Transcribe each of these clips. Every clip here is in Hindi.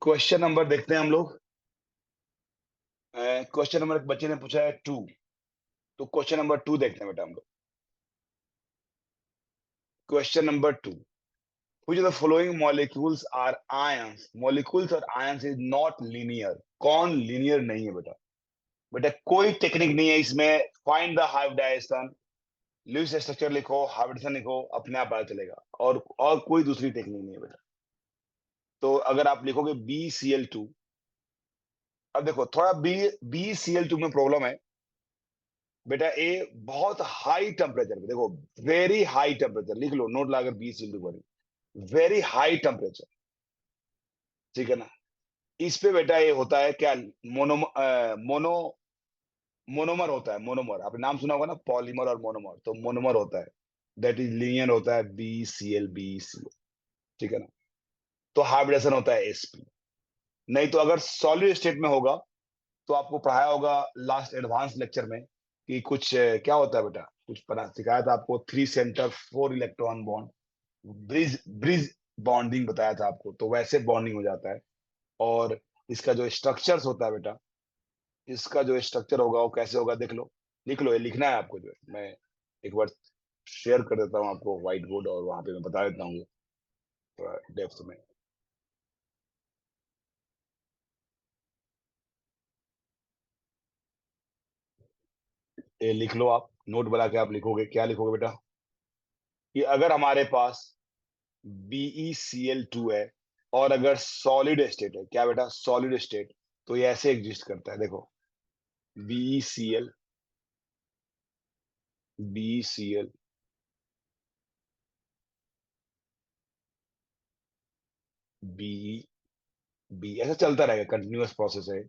क्वेश्चन नंबर देखते हैं हम लोग। क्वेश्चन नंबर एक बच्चे ने पूछा है 2। तो क्वेश्चन नंबर 2 देखते हैं बेटा हम लोग। Question number 2, which of the following molecules are ions? Molecules और आयंस इज नॉट लीनियर। कौन लीनियर नहीं है बेटा? बेटा कोई टेक्निक नहीं है इसमें। Find the hybridisation, Lewis structure लिखो, हाइब्रिडेशन लिखो, अपने आप पता चलेगा। और कोई दूसरी टेक्निक नहीं है बेटा। तो अगर आप लिखोगे BCl2, अब देखो थोड़ा BCl2 में प्रॉब्लम है बेटा। ये बहुत हाई टेम्परेचर पे, देखो वेरी हाई टेम्परेचर लिख लो, नोट लाकर BCl2 बनी, वेरी हाई टेम्परेचर, ठीक है ना। इस पे बेटा ये होता है क्या, मोनो मोनोमर होता है। मोनोमर आपने नाम सुना होगा ना, पॉलीमर और मोनोमर। तो मोनोमर होता है, दैट इज लीनियर होता है BCl, ठीक है ना। तो हाइब्रिडेशन होता है sp। नहीं तो अगर सॉलिड स्टेट में होगा तो आपको पढ़ाया होगा लास्ट एडवांस लेक्चर में कि कुछ क्या होता है बेटा, कुछ पढ़ा सिखाया था आपको, 3 centre 4 electron bond, bridge bridge bonding बताया था आपको। तो वैसे बॉन्डिंग हो जाता है। और इसका जो स्ट्रक्चर्स होता है बेटा, इसका जो स्ट्रक्चर होगा वो कैसे होगा देख लो, लिख लो। ये लिखना है आपको, जो है मैं एक बार शेयर कर देता हूँ आपको व्हाइट बोर्ड, और वहां पे मैं बता देता हूँ थोड़ा डेप्थ में। ये लिख लो, आप नोट बना के आप लिखोगे, क्या लिखोगे बेटा, कि अगर हमारे पास BeCl2 है और अगर सॉलिड स्टेट है, क्या बेटा, सॉलिड स्टेट, तो ये ऐसे एग्जिस्ट करता है। देखो BeCl, BeCl, बी ऐसा चलता रहेगा, कंटिन्यूअस प्रोसेस है,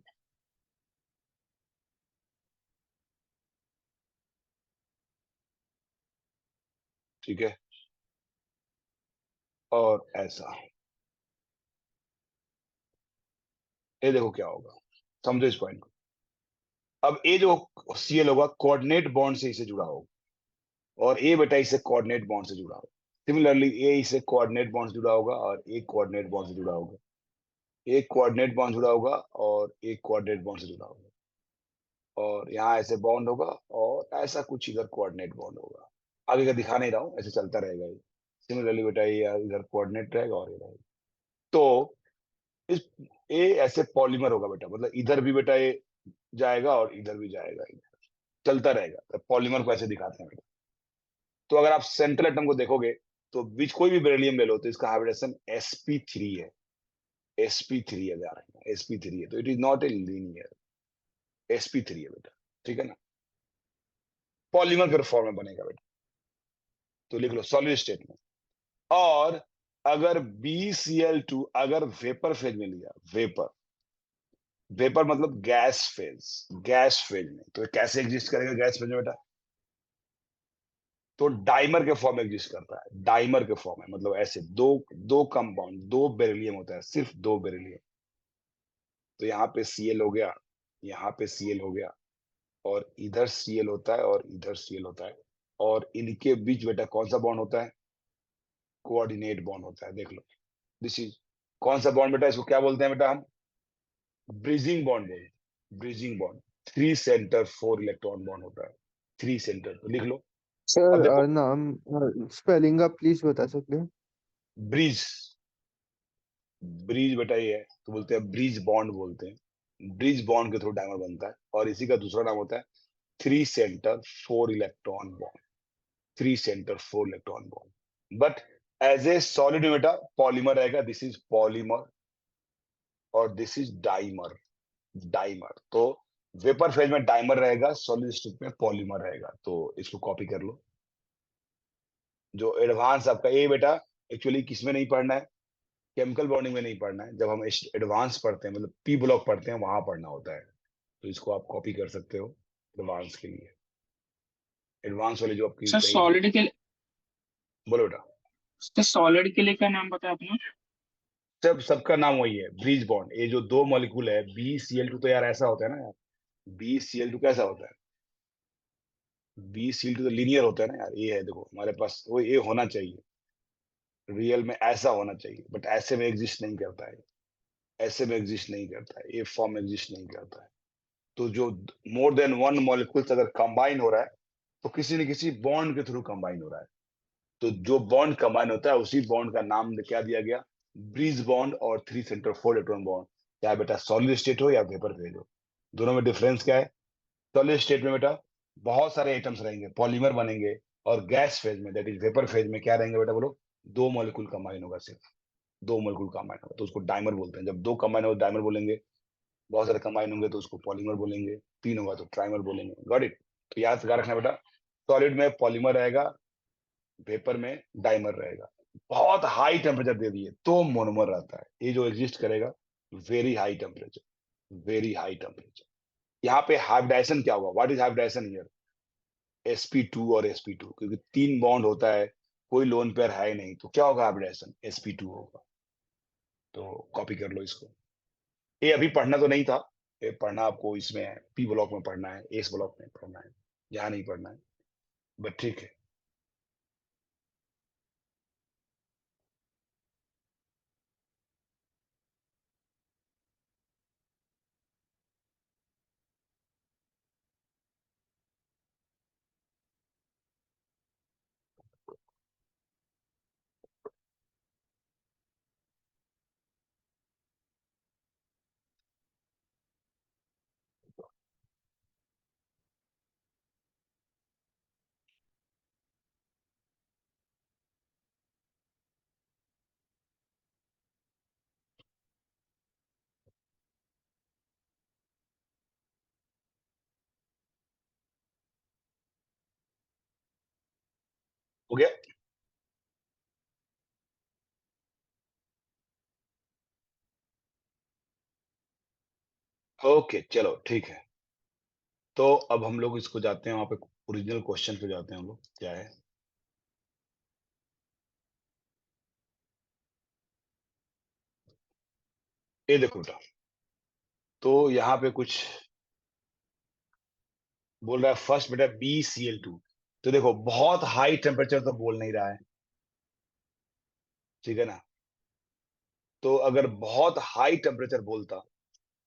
ठीक है। और ऐसा, ये देखो क्या होगा, समझो इस पॉइंट को। अब ये जो Cl होगा, कोऑर्डिनेट बॉन्ड से इसे जुड़ा होगा, और ये बेटा इसे कोऑर्डिनेट बॉन्ड से जुड़ा होगा। सिमिलरली ये इसे कोऑर्डिनेट बॉन्ड से जुड़ा होगा, और एक कोऑर्डिनेट बॉन्ड से जुड़ा होगा, एक कोऑर्डिनेट बॉन्ड जुड़ा होगा, और एक कोऑर्डिनेट बॉन्ड से जुड़ा होगा। और यहाँ ऐसे बॉन्ड होगा, और ऐसा कुछ इधर कोऑर्डिनेट बॉन्ड होगा। आगे का दिखा नहीं रहा हूँ, ऐसे चलता रहेगा ये। सिमिलरली बेटा ये इधर कोऑर्डिनेट रहेगा और ये रहेगा। तो इस ये ऐसे पॉलीमर होगा बेटा, मतलब इधर भी बेटा ये जाएगा और इधर भी जाएगा, इधर चलता रहेगा। तो पॉलीमर को ऐसे दिखाते हैं बेटा। तो अगर आप सेंट्रल एटम को देखोगे, तो बीच कोई भी बेरिलियम ले लो, तो इसका हाइब्रिडेशन sp3 है। sp3 है, जा रहे हैं sp3 है, तो it is not a linear, sp3 है बेटा, ठीक है ना। पॉलीमर के फॉर्म में बनेगा बेटा। तो लिख लो सॉलिड स्टेट में। और अगर BCl2 अगर वेपर फेज में लिया, वेपर, वेपर मतलब गैस फेज, गैस फेज में, तो ये कैसे एग्जिस्ट करेगा गैस फेज में बेटा? तो डाइमर के फॉर्म में एग्जिस्ट करता है, डाइमर के फॉर्म में, मतलब ऐसे दो दो कंपाउंड, दो बेरिलियम होता है, सिर्फ दो बेरिलियम। तो यहाँ पे Cl हो गया, यहाँ पे Cl हो गया, और इधर Cl होता है, और इधर Cl होता है। और इनके बीच बेटा कौन सा बॉन्ड होता है? कोऑर्डिनेट बॉन्ड होता है, देख लो। दिस इज कौन सा बॉन्ड बेटा, इसको क्या बोलते हैं बेटा हम? ब्रिजिंग बॉन्ड बोलते हैं, bridging bond. 3 centre 4 electron bond होता है, 3 सेंटर, तो लिख लो। अब सर देखो, नाम स्पेलिंग आप प्लीज बता सकते हैं? ब्रिज, ब्रिज बेटा ये है, तो बोलते हैं ब्रिज बॉन्ड बोलते हैं। ब्रिज बॉन्ड के थ्रू डायमर बनता है, और इसी का दूसरा नाम होता है 3 centre 4 electron bond, 3 centre 4 electron bond. But as a solid में बेटा पॉलीमर रहेगा, दिस इज पॉलीमर, और दिस इज डाइमर, डाइमर। तो वेपर फेज में डाइमर रहेगा, सॉलिड स्टेट में पॉलीमर रहेगा। तो इसको कॉपी कर लो। जो एडवांस आपका ये बेटा एक्चुअली किसमें नहीं पढ़ना है, केमिकल बॉन्डिंग में नहीं पढ़ना है। जब हम एडवांस पढ़ते हैं, मतलब P ब्लॉक पढ़ते हैं, वहां पढ़ना होता है। तो इसको आप कॉपी कर सकते हो एडवांस के लिए। एडवांस वाली जो आपकी सर कहीं, सॉलिड के बोलो बेटा। सर सॉलिड के लिए क्या नाम बताया आपने? सबका नाम वही है, ब्रिज बॉन्ड। ये जो दो मॉलिक्यूल है BCl2, तो यार ऐसा होता है ना यार, BCl2 कैसा होता है? BCl2 तो लीनियर होता है ना यार। ये है देखो हमारे पास, वो ये होना चाहिए, रियल में ऐसा होना चाहिए, बट ऐसे में एग्जिस्ट नहीं करता है। ऐसे में एग्जिस्ट नहीं करता है, ए फॉर्म में एग्जिस्ट नहीं करता है। तो जो मोर देन वन मॉलिक्यूल्स अगर कंबाइन हो रहा है तो किसी न किसी बॉन्ड के थ्रू कंबाइन हो रहा है। तो जो बॉन्ड कंबाइन होता है उसी बॉन्ड का नाम क्या दिया गया, ब्रिज बॉन्ड और 3 सेंटर 4 इलेक्ट्रॉन बॉन्ड। चाहे बेटा सॉलिड स्टेट हो या वेपर फेज हो, दोनों में डिफरेंस क्या है। सॉलिड स्टेट में बेटा बहुत सारे एटम्स रहेंगे, पॉलीमर बनेंगे, और गैस फेज में दैट इज वेपर फेज में क्या रहेंगे बेटा बोलो, दो मॉलिक्यूल कंबाइन होगा, सिर्फ दो मॉलिक्यूल कंबाइन होगा तो उसको डाइमर बोलते हैं। जब दो कंबाइन होगा डाइमर बोलेंगे, बहुत सारे कंबाइन होंगे तो उसको पॉलीमर बोलेंगे, तीन होगा तो ट्राइमर बोलेंगे। Got it. तो याद क्या रखना बेटा, सॉलिड में पॉलीमर रहेगा, वेपर में डाइमर रहेगा। बहुत हाई टेम्परेचर दे दिए तो मोनोमर रहता है, ये जो एग्जिस्ट करेगा very high temperature, very high temperature. यहाँ पे हाइब्रिडाइजेशन क्या होगा, what is hybridisation here, sp2 और sp2, क्योंकि तीन बॉन्ड होता है, कोई लोन पेयर है ही नहीं, तो क्या होगा हाइब्रिडाइजेशन, sp2 होगा। तो कॉपी कर लो इसको। ये अभी पढ़ना तो नहीं था, ये पढ़ना आपको इसमें है, पी ब्लॉक में पढ़ना है, एस ब्लॉक में पढ़ना है, यहाँ नहीं पढ़ना है, बट ठीक है। हो गया। ओके चलो ठीक है। तो अब हम लोग इसको जाते हैं वहां पे, ओरिजिनल क्वेश्चन पे जाते हैं हम लोग, क्या है। ये देखो बेटा, तो यहाँ पे कुछ बोल रहा है फर्स्ट बेटा BCl2। तो देखो बहुत हाई टेम्परेचर तो बोल नहीं रहा है, ठीक है ना। तो अगर बहुत हाई टेम्परेचर बोलता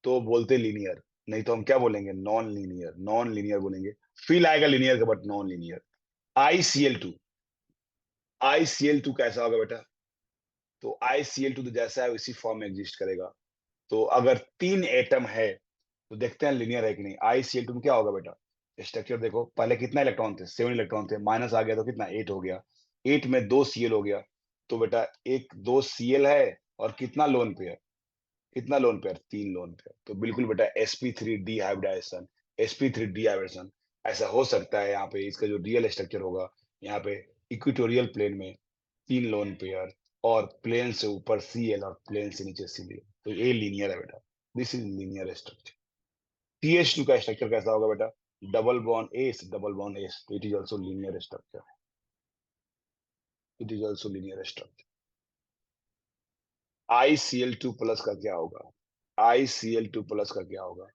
तो बोलते लीनियर, नहीं तो हम क्या बोलेंगे, नॉन लीनियर, नॉन लीनियर बोलेंगे। फील आएगा लीनियर का but non linear. ICl2, ICl2 कैसा होगा बेटा, तो ICl2 तो जैसा है उसी फॉर्म में एग्जिस्ट करेगा। तो अगर तीन एटम है तो देखते हैं लीनियर है कि नहीं। ICl2 में क्या होगा बेटा, स्ट्रक्चर देखो, पहले कितना इलेक्ट्रॉन थे, 7 इलेक्ट्रॉन थे, माइनस आ गया तो कितना, 8 हो गया, 8 में दो Cl हो गया। तो बेटा एक दो Cl है, और कितना लोन पेयर, कितना लोन पेयर, तीन लोन पेयर। तो बिल्कुल बेटा sp3 डिहाइब्रिडाइजेशन, sp3 डिहाइब्रिडेशन ऐसा हो सकता है। यहाँ पे इसका जो रियल स्ट्रक्चर होगा, यहाँ पे इक्वेटोरियल प्लेन में तीन लोन पेयर, और प्लेन से ऊपर Cl और प्लेन से नीचे Cl। तो ये लीनियर है बेटा, this is linear structure. CH2 का स्ट्रक्चर कैसा होगा बेटा, double bond S, double bond S, तो it is also linear structure, it is also linear structure. ICl2 plus का क्या होगा, ICl2 प्लस का क्या होगा,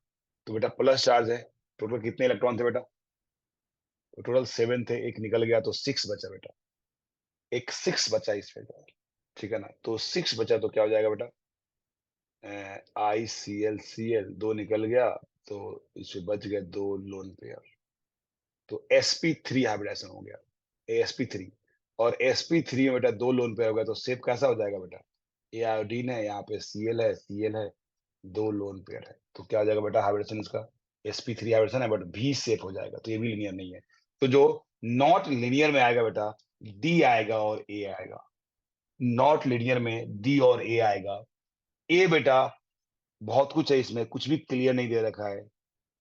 तो बेटा प्लस चार्ज है। टोटल कितने इलेक्ट्रॉन थे बेटा, तो टोटल 7 थे, एक निकल गया तो 6 बचा बेटा, एक 6 बचा इसमें, ठीक है ना। तो 6 बचा तो क्या हो जाएगा बेटा, ICl दो निकल गया, तो इसमें बच गए दो लोन पेयर। तो sp3 हाइब्रिडेशन हो गया, sp3। और sp3 में बेटा दो लोन पेयर हो गया, तो शेप कैसा हो जाएगा बेटा, ये आयोडीन है, यहाँ पे Cl है, Cl है, दो लोन पेयर है, तो क्या हो जाएगा बेटा हाइब्रिडेशन इसका, sp3 हाइब्रिडेशन है, बट V शेप हो जाएगा, तो ये भी लीनियर नहीं है। तो जो नॉट लीनियर में आएगा बेटा, D आएगा और A आएगा। नॉट लीनियर में D और A आएगा। A बेटा बहुत कुछ है इसमें, कुछ भी क्लियर नहीं दे रखा है,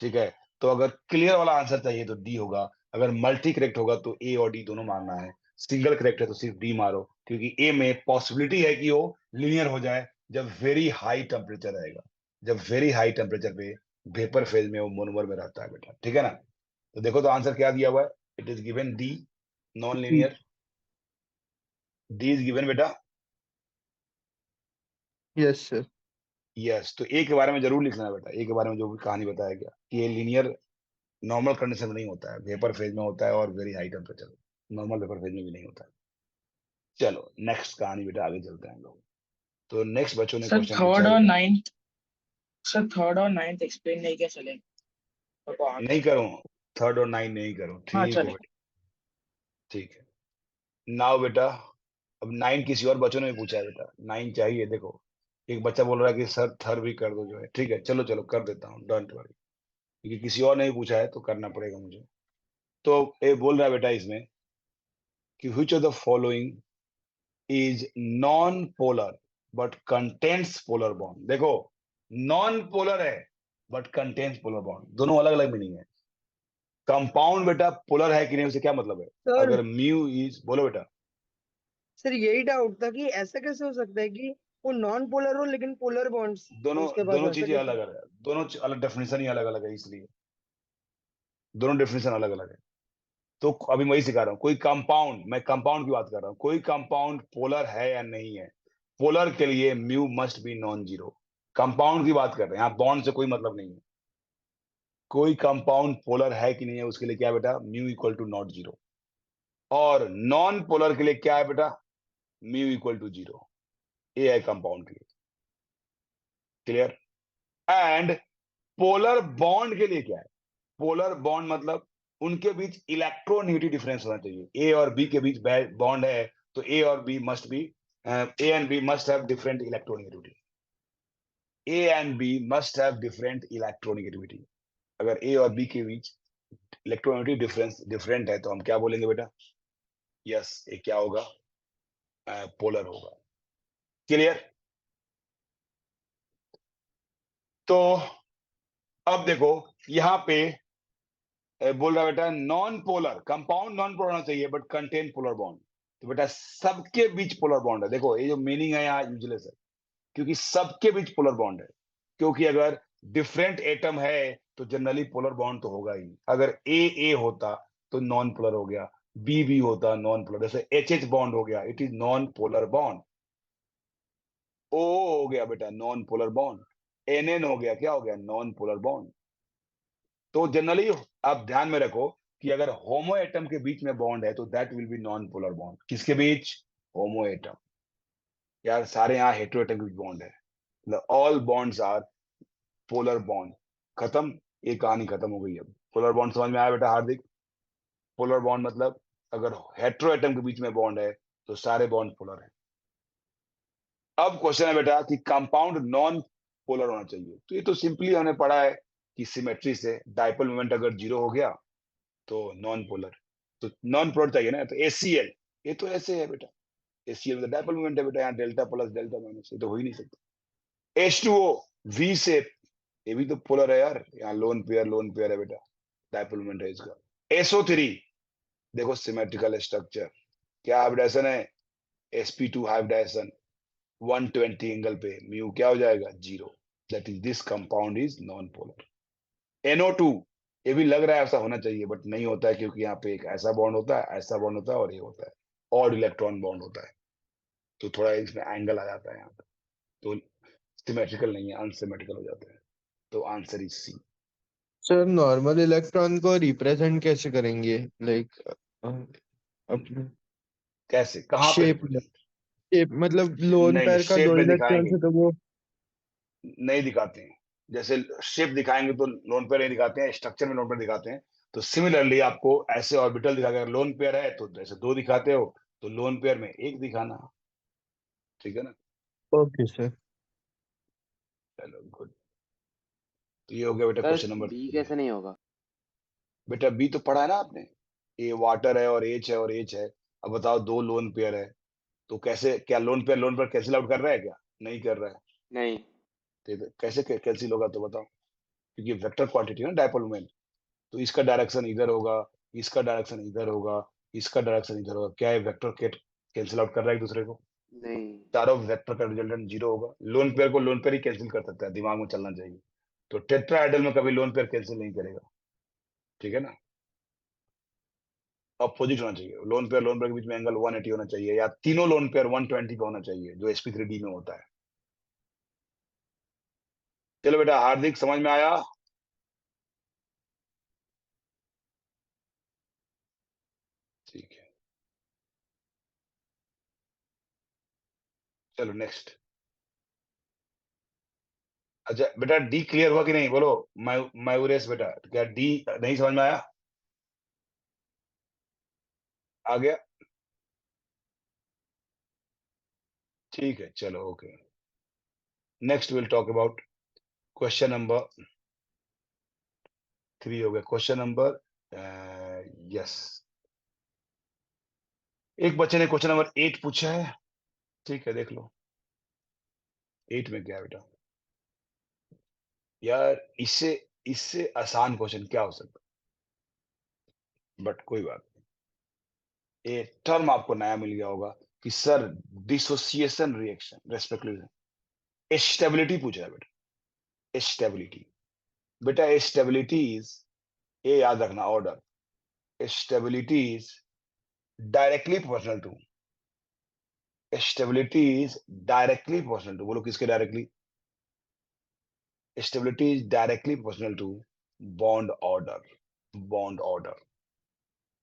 ठीक है। तो अगर क्लियर वाला आंसर चाहिए तो डी होगा, अगर मल्टी करेक्ट होगा तो ए और डी दोनों मारना है, सिंगल करेक्ट है तो सिर्फ डी मारो, क्योंकि ए में पॉसिबिलिटी है कि वो लीनियर हो जाए जब वेरी हाई टेम्परेचर रहेगा, जब वेरी हाई टेम्परेचर पे वेपर फेज में वो मोनोमर में रहता है बेटा, ठीक है ना। तो देखो तो आंसर क्या दिया हुआ है, it is given D, non linear, D is given बेटा। Yes sir. यस, तो ए के बारे में जरूर लिखना है बेटा, ए के बारे में जो भी कहानी बताया गया कि ये लीनियर नॉर्मल कंडीशन में नहीं होता है, वेपर फेज में होता है, और very high temperature, normal vapour phase में भी नहीं होता है। चलो नेक्स्ट कहानी बेटा, आगे चलते हैं हम लोग। तो नेक्स्ट बच्चों ने सर क्वेश्चन पूछा थर्ड है और बेटा। नाइन्थ सर थर्ड और नाइन्थ एक्सप्लेन नहीं किया चलेगा तो आगे। नहीं करूँ, थर्ड और नाइन नहीं करूँ, हाँ ठीक है चलेगा। बेटा, ठीक है। नाउ बेटा, अब नाइन किसी और बच्चों ने भी पूछा है बेटा, नाइन चाहिए। देखो एक बच्चा बोल रहा है कि सर थर्ड भी कर दो जो है, ठीक है चलो चलो कर देता हूँ, डोंट वरी, क्योंकि किसी और ने भी पूछा है तो करना पड़ेगा मुझे। तो ये बोल रहा है बेटा इसमें कि which of the following is non polar but contains polar bond. देखो नॉन पोलर है बट कंटेन्स पोलर बॉन्ड, दोनों अलग अलग मीनिंग है। कंपाउंड बेटा पोलर है कि नहीं, उसे क्या मतलब है? सर अगर म्यू इज, बोलो बेटा। सर यही डाउट था कि ऐसा कैसे हो सकता है कि वो नॉन पोलर हो लेकिन पोलर बॉन्ड्स दोनों उसके पास दोनों हो, ऐसा चीजें कैसे? अलग अलग है, दोनों अलग डेफिनेशन ही अलग अलग है, इसलिए दोनों डेफिनेशन अलग अलग है। तो अभी मैं वही सिखा रहा हूँ, कोई कंपाउंड, मैं कंपाउंड की बात कर रहा हूँ, कोई कंपाउंड पोलर है या नहीं है। पोलर के लिए mu must be non zero. Compound की बात कर रहे हैं, यहाँ बॉन्ड से कोई मतलब नहीं है। कोई कंपाउंड पोलर है कि नहीं है उसके लिए क्या है बेटा, mu equal to not zero. और नॉन पोलर के लिए क्या है बेटा, म्यू इक्वल टू जीरो। ये है कंपाउंड के लिए, क्लियर। एंड पोलर बॉन्ड के लिए क्या है, पोलर बॉन्ड मतलब उनके बीच इलेक्ट्रोनेगेटिव डिफरेंस होना चाहिए। ए और बी के बीच बॉन्ड है तो ए और B must be, A and B must have different electronegativity. A and B must have different electronegativity. अगर ए और बी के बीच इलेक्ट्रोनेगेटिव डिफरेंस डिफरेंट है तो हम क्या बोलेंगे बेटा, यस ये क्या होगा, पोलर होगा, क्लियर। तो अब देखो यहाँ पे बोल रहा बेटा non polar compound non polar होना चाहिए बट कंटेन पोलर बॉन्ड। तो बेटा सबके बीच पोलर बॉन्ड है, देखो ये जो मीनिंग है यहाँ यूजलेस है, क्योंकि सबके बीच पोलर बॉन्ड है। क्योंकि अगर डिफरेंट एटम है तो जनरली पोलर बॉन्ड तो होगा ही। अगर ए होता तो नॉन पोलर हो गया, बी होता नॉन पोलर, जैसे एच बॉन्ड हो गया, it is non polar bond. O हो गया बेटा नॉन पोलर बॉन्ड, एन हो गया, क्या हो गया, नॉन पोलर बॉन्ड। तो जनरली आप ध्यान में रखो कि अगर होमो एटम के बीच में बॉन्ड है तो that will be non polar bond. किसके बीच, होमो एटम। यार सारे यहाँ हेटेरो एटम के बीच बॉन्ड है, मतलब all bonds are polar bond. खत्म, ये कहानी खत्म हो गई। अब पोलर बॉन्ड समझ में आया बेटा हार्दिक? पोलर बॉन्ड मतलब अगर हेटेरो एटम के बीच में बॉन्ड है तो सारे बॉन्ड पोलर है। अब क्वेश्चन है बेटा कि कंपाउंड नॉन पोलर होना चाहिए, तो ये तो सिंपली हमने पढ़ा है कि सिमेट्री से डाइपोल मोमेंट अगर जीरो हो गया तो नॉन पोलर। तो नॉन पोलर चाहिए ना, तो एसीएल, ये तो ऐसे है बेटा, एसीएल में डाइपोल मोमेंट है बेटा, यहाँ डेल्टा प्लस डेल्टा माइनस, ये तो हो ही नहीं सकता। H2O वी शेप, ये भी तो पोलर है यार, यहाँ लोन पेयर है बेटा, डाइपोल मोमेंट है इसका। SO3 देखो सिमेट्रिकल स्ट्रक्चर, क्या हाइब्रिडाइजेशन है, sp2 हाइब्रिडाइजेशन 120 एंगल पे, म्यू क्या हो जाएगा, zero. That is this compound is non polar. NO2 ये भी लग रहा है ऐसा होना चाहिए बट नहीं होता है, क्योंकि यहाँ पे एक ऐसा बॉन्ड होता है, ऐसा बॉन्ड होता है और ये होता है, ऑड इलेक्ट्रॉन बॉन्ड होता है, तो थोड़ा इसमें एंगल आ जाता है यहाँ पे, तो सिमेट्रिकल नहीं है, अनसिमेट्रिकल हो जाता है। तो answer is C. Sir normal electron को रिप्रेजेंट कैसे करेंगे, लाइक अपने कैसे, कहाँ पे शेप में? रिप्रेजेंट? शेप मतलब लोन नहीं पेयर का शेप दो में इलेक्ट्रॉन दिखाएंगे, से तो वो। नहीं दिखाते हैं। जैसे शेप दिखाएंगे तो लोन पेयर नहीं दिखाते हैं, स्ट्रक्चर में लोन पेयर दिखाते हैं। तो सिमिलरली आपको ऐसे ऑर्बिटल दिखा, अगर लोन पेयर है तो जैसे दो दिखाते हो तो लोन पेयर में एक दिखाना, ठीक है ना। Okay sir. चलो गुड। तो ये हो गया बेटा सर क्वेश्चन नंबर बी 3। कैसे नहीं होगा? बेटा बी तो पढ़ा है ना आपने, ए वाटर है और एच है और एच है। अब बताओ दो लोन पेयर है तो कैसे, क्या लोन पेयर कैंसिल आउट कर रहा है क्या, नहीं कर रहा है। नहीं। तो ये कैसे कैंसिल होगा तो बताओ, क्योंकि वेक्टर क्वांटिटी है ना डायपोल मोमेंट, तो इसका डायरेक्शन इधर होगा, इसका डायरेक्शन इधर होगा, इसका डायरेक्शन इधर होगा, क्या है वेक्टर कैंसिल आउट कर रहा है एक दूसरे को, नहीं। चारों वेक्टर का रिजल्टेंट जीरो होगा। लोन पेयर को लोन पेयर ही कैंसिल कर सकता है, दिमाग में चलना चाहिए। तो टेट्राहेड्रल में कभी लोन पेयर कैंसिल नहीं करेगा, ठीक है ना। अपोजिट होना चाहिए, लोन पेयर के बीच में एंगल 180 होना चाहिए, या तीनों लोन पेयर 120 का होना चाहिए जो sp3d में होता है। चलो बेटा हार्दिक समझ में आया? ठीक है, चलो नेक्स्ट। अच्छा बेटा डी क्लियर हुआ कि नहीं बोलो। मायूरेश बेटा, तो क्या डी नहीं समझ में आया? आ गया? ठीक है चलो okay. Next will talk about question number 3 हो गया। क्वेश्चन नंबर यस, एक बच्चे ने क्वेश्चन नंबर 8 पूछा है। ठीक है देख लो 8 में क्या है बेटा। यार इससे इससे आसान क्वेश्चन क्या हो सकता है, बट कोई बात नहीं। एक टर्म आपको नया मिल गया होगा कि sir dissociation reaction respective stability पूछा है बेटा। स्टेबिलिटी, बेटा स्टेबिलिटी इज, ये याद रखना order, stability is directly proportional to, stability is directly proportional to, बोलो किसके directly? Stability is directly proportional to bond order. Bond order,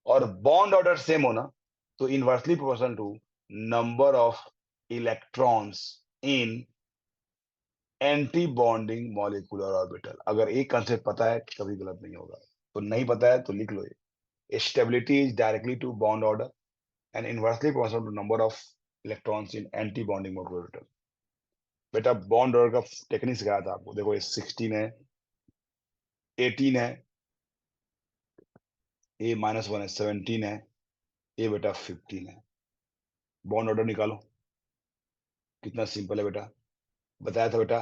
और बॉन्ड ऑर्डर सेम होना तो inversely proportional to number of electrons in anti bonding molecular orbital. अगर एक कंसेप्ट पता है कभी गलत नहीं होगा, तो नहीं पता है तो लिख लो ये। Stability is directly to bond order and inversely proportional to number of electrons in anti bonding molecular orbital. बेटा बॉन्ड ऑर्डर का टेक्निक सिखाया था आपको, देखो ये 16 है, 18 है, ए -1 है, 17 है, ये बेटा 15 है। बॉन्ड ऑर्डर निकालो, कितना सिंपल है बेटा। बताया था बेटा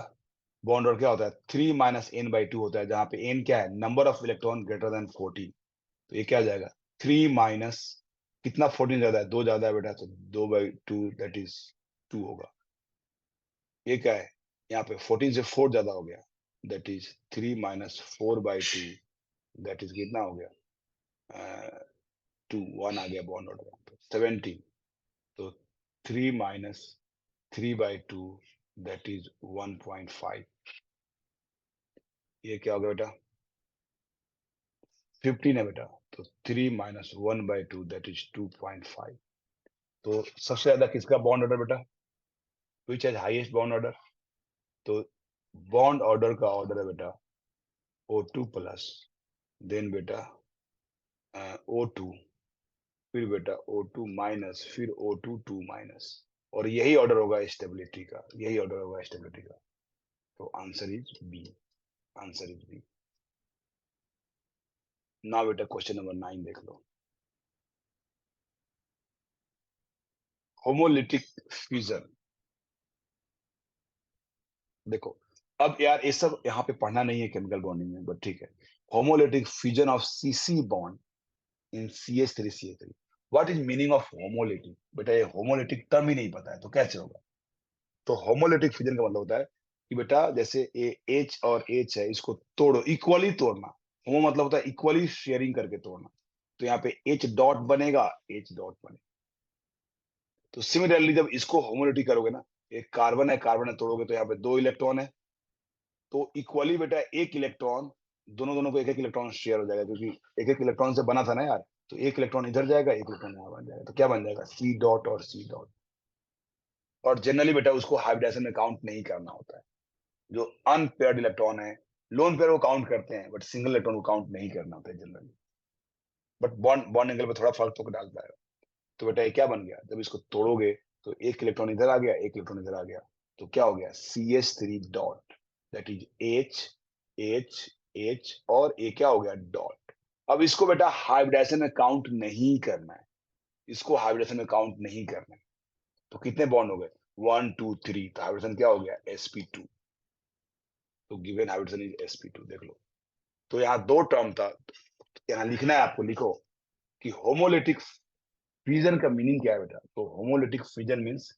बॉन्ड ऑर्डर क्या होता है, 3 - n/2 होता है, जहां पे n क्या है, number of electron greater than 14। तो ये क्या आ जाएगा, 3 माइनस कितना, 14 ज्यादा है, 2 ज्यादा है बेटा, तो 2/2 दैट इज 2 होगा। ये क्या है, यहाँ पे 14 से 4 ज्यादा हो गया, दैट इज 3 - 4/2, दैट इज कितना हो गया, 2 1 आ गया बॉन्ड ऑर्डर 17। तो 3 - 3/2 दैट इज 1.5। ये क्या हो गया बेटा, 15 है बेटा, तो 3 - 1/2 दैट इज 2.5। तो सबसे ज्यादा किसका बॉन्ड ऑर्डर बेटा, which has highest bond order? तो बॉन्ड ऑर्डर का ऑर्डर है बेटा O2 प्लस, देन बेटा O2, फिर बेटा O2 माइनस, फिर O2 2 माइनस, और यही ऑर्डर होगा स्टेबिलिटी का, यही ऑर्डर होगा स्टेबिलिटी का। तो answer is B, answer is B. ना बेटा क्वेश्चन नंबर 9 देख लो, होमोलिटिक फ्यूजन। देखो अब यार ये सब यहाँ पे पढ़ना नहीं है केमिकल बॉन्डिंग में, बट ठीक है। Homolytic fusion of CC bond in CH3CH3। What is meaning of homolytic? बेटा ये होमोलिटिक टर्म ही नहीं पता है तो कैसे होगा। तो होमोलिटिक फ्यूजन का मतलब होता है कि बेटा जैसे ये H और H है, इसको तोड़ो, इक्वली तोड़ना। होमो मतलब होता है इक्वली शेयरिंग करके तोड़ना। तो यहाँ पे H डॉट बनेगा, H डॉट बनेगा। तो सिमिलरली जब इसको होमोलिटिक करोगे ना, एक कार्बन है तोड़ोगे तो यहाँ पे 2 इलेक्ट्रॉन है, तो इक्वली बेटा एक इलेक्ट्रॉन, दोनों दोनों को एक एक इलेक्ट्रॉन शेयर हो जाएगा, क्योंकि एक एक इलेक्ट्रॉन से बना था ना यार। तो एक इलेक्ट्रॉन इधर जाएगा, एक इलेक्ट्रॉन यहाँ बन जाएगा, तो क्या बन जाएगा, C डॉट और C डॉट। और जनरली बेटा उसको हाइब्रिडाइजेशन में काउंट नहीं करना होता है। जो अनपेयर्ड इलेक्ट्रॉन है, लोन पेयर को काउंट करते हैं, बट सिंगल इलेक्ट्रॉन को काउंट नहीं करना होता है generally. But bond bond angle पे थोड़ा फर्क तो डालता है। तो बेटा ये क्या बन गया, जब इसको तोड़ोगे तो एक इलेक्ट्रॉन इधर आ गया, एक इलेक्ट्रॉन इधर आ गया, तो क्या हो गया, CH3 dot, that is H H H, और ये क्या हो गया, डॉट। अब इसको बेटा हाइब्रिडाइजेशन में काउंट नहीं करना है, इसको हाइब्रिडेशन में काउंट नहीं करना है। तो कितने बॉन्ड हो गए, 1 2 3, तो हाइब्रिडेशन क्या हो गया, sp2। तो गिवन हाइब्रिडेशन इज sp2, देख लो। तो यहाँ दो टर्म था, यहाँ लिखना है आपको, लिखो कि होमोलिटिक फ्यूजन का मीनिंग क्या है बेटा। तो homolytic fusion means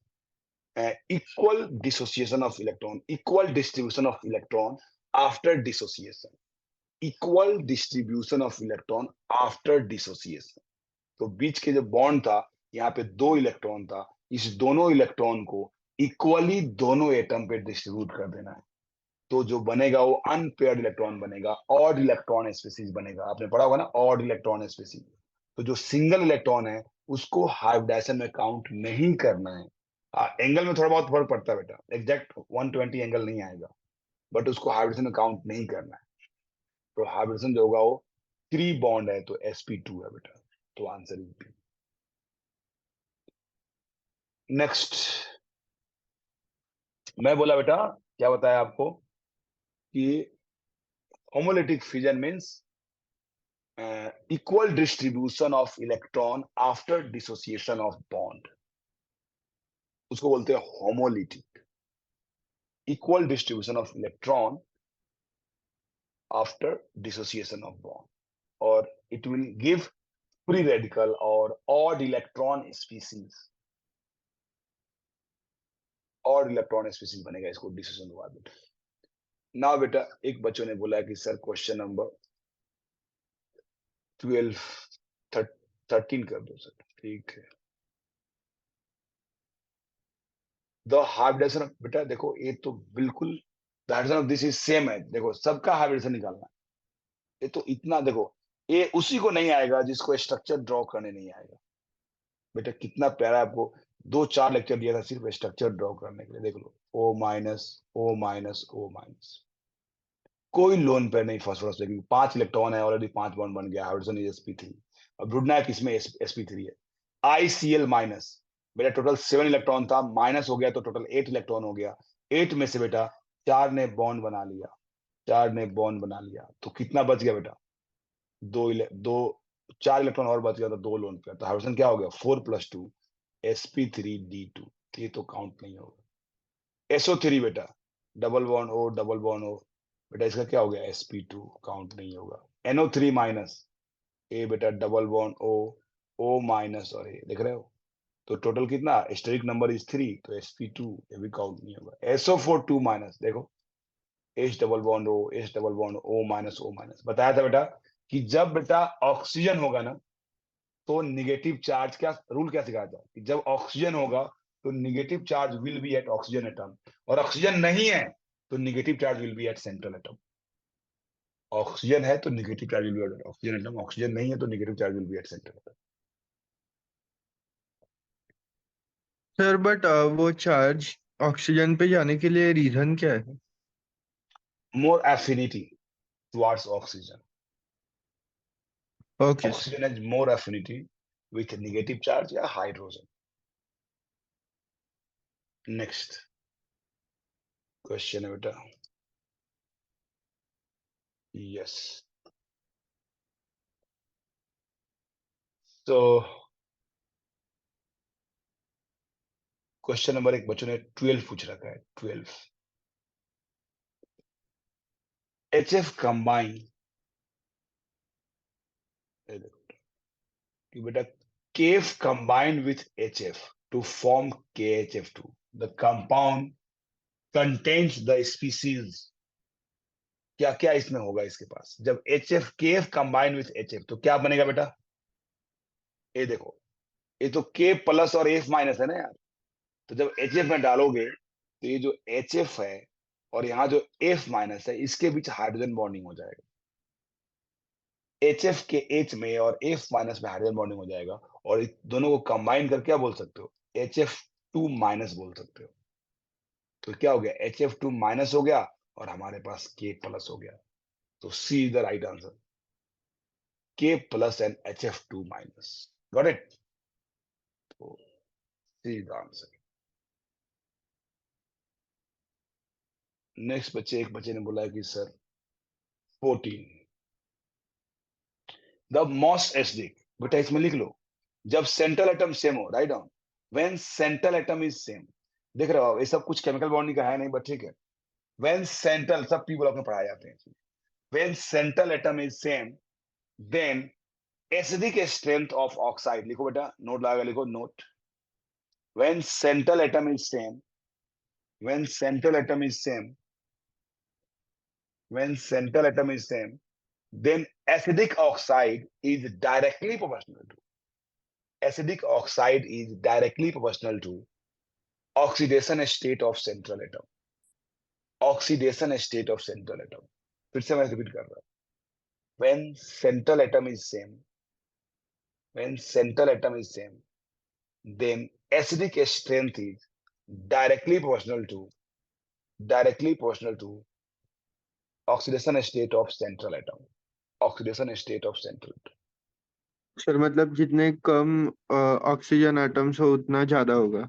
equal dissociation of electron, equal distribution of electron after dissociation, equal distribution of electron after dissociation। तो बीच के जो बॉन्ड था, यहाँ पे 2 इलेक्ट्रॉन था, इस दोनों इलेक्ट्रॉन को इक्वली दोनों एटम पे डिस्ट्रीब्यूट कर देना है। तो जो बनेगा वो अनपेयर्ड इलेक्ट्रॉन बनेगा, ऑड इलेक्ट्रॉन स्पीसीज बनेगा। आपने पढ़ा होगा ना ऑड इलेक्ट्रॉन स्पीसीज। तो जो सिंगल इलेक्ट्रॉन है उसको हाइब्रिडाइजेशन में काउंट नहीं करना है। एंगल में थोड़ा बहुत फर्क पड़ता है बेटा, एग्जैक्ट 120 एंगल नहीं आएगा, बट उसको हाइब्रिडेशन में काउंट नहीं करना है। तो हाइब्रिडेशन जो होगा वो 3 बॉन्ड है, तो sp2 है बेटा। तो आंसर इज बी। नेक्स्ट, मैं बोला बेटा, क्या बताया आपको कि homolytic fission means equal distribution of electron after dissociation of bond, उसको बोलते हैं homolytic, equal distribution of electron after dissociation of bond, और it will give free radical और odd electron species, odd electron species बनेगा इसको डिसोसिएशन के बाद बेटा। ना बेटा, एक बच्चों ने बोला कि सर क्वेश्चन नंबर 12 13 कर दो सर। ठीक है, द हाइब्रिडेशन बेटा देखो, ये तो बिल्कुल the hybridisation of this is same है। देखो सबका हाइब्रिडेशन निकालना है, ये तो इतना देखो, ये उसी को नहीं आएगा जिसको स्ट्रक्चर ड्रॉ करने नहीं आएगा। बेटा कितना प्यारा आपको 2-4 लेक्चर दिया था सिर्फ स्ट्रक्चर ड्रॉ करने के लिए। देख लो, O minus O minus O minus, कोई लोन पेयर नहीं फास्फोरस पे, क्योंकि 5 इलेक्ट्रॉन है, ऑलरेडी 5 बॉन्ड बन गया, हाइड्रोजन इज sp3। अब ढूंढना है किसमें sp3 है। ICl माइनस, बेटा टोटल 7 इलेक्ट्रॉन था, माइनस हो गया तो टोटल 8 इलेक्ट्रॉन हो गया। 8 में से बेटा 4 ने बॉन्ड बना लिया, 4 ने बॉन्ड बना लिया, तो कितना बच गया बेटा, 4 इलेक्ट्रॉन और बच गया, तो 2 लोन पेयर। तो हाइड्रोजन क्या हो गया, 4+2 sp3d2। ये तो काउंट नहीं होगा। SO3 बेटा, double bond O, double bond O, बेटा इसका क्या हो गया, sp2, काउंट नहीं होगा। NO3 माइनस, ए बेटा double bond O, O minus और ए, देख रहे हो, तो टोटल कितना, स्टेरिक नंबर इज 3, तो sp2, ये भी काउंट नहीं होगा। SO4 2 माइनस, देखो H double bond O, H double bond O minus O minus. बताया था बेटा कि जब बेटा ऑक्सीजन होगा ना, तो निगेटिव चार्ज, क्या रूल क्या सिखाया था कि जब ऑक्सीजन होगा तो negative charge will be at oxygen atom, और ऑक्सीजन नहीं है तो negative charge will be at central atom. Oxygen है तो negative charge will be at oxygen atom, oxygen नहीं है तो negative charge will be at central atom. Sir but वो चार्ज ऑक्सीजन पे जाने के लिए रीजन क्या है? More affinity towards oxygen, okay sir. Oxygen has more affinity with negative charge या हाइड्रोजन। नेक्स्ट क्वेश्चन है बेटा, यस, तो क्वेश्चन नंबर 1 बच्चों ने 12 पूछ रखा है, 12। HF कंबाइन, कि बेटा KF combined with HF to form KHF2, the compound contains the species, क्या क्या इसमें होगा इसके पास, जब HF KF combined with HF तो क्या बनेगा बेटा, ये देखो, ये तो K प्लस और F माइनस है ना यार, तो जब HF में डालोगे तो ये जो HF है और यहाँ जो F माइनस है, इसके बीच हाइड्रोजन बॉन्डिंग हो जाएगा। HF के H में और F माइनस में हाइड्रोजन बॉन्डिंग हो जाएगा, और दोनों को कंबाइन करके क्या बोल सकते हो, HF2 माइनस बोल सकते हो। तो क्या हो गया, HF2 माइनस हो गया और हमारे पास K प्लस हो गया। तो C is the right answer, K plus and HF2 minus. Got it? तो C is the answer. Next बच्चे, एक बच्चे ने बोला कि सर 14, द मोस्ट एसिडिक, बेटा इसमें लिख लो, जब सेंट्रल एटम सेम हो, write down, when central atom is same. देख रहे हो ये सब कुछ केमिकल बॉन्डिंग का है नहीं, बट ठीक है। व्हेन सेंट्रल, सब पी ब्लॉक में पढ़ाए जाते हैं। When central atom is same, then acidic strength of oxide, लिखो बेटा, नोट लगा लिखो, note, when central atom is same, when central atom is same, when central atom is same, then acidic oxide is directly proportional to, acidic oxide is directly proportional to oxidation state of central atom, oxidation state of central atom। फिर से मैं रिपीट कर रहा हूं, when central atom is same, when central atom is same, then acidic strength is directly proportional to, directly proportional to oxidation state of central atom, oxidation state of central. Sir मतलब जितने कम ऑक्सीजन एटम्स हो उतना ज्यादा होगा।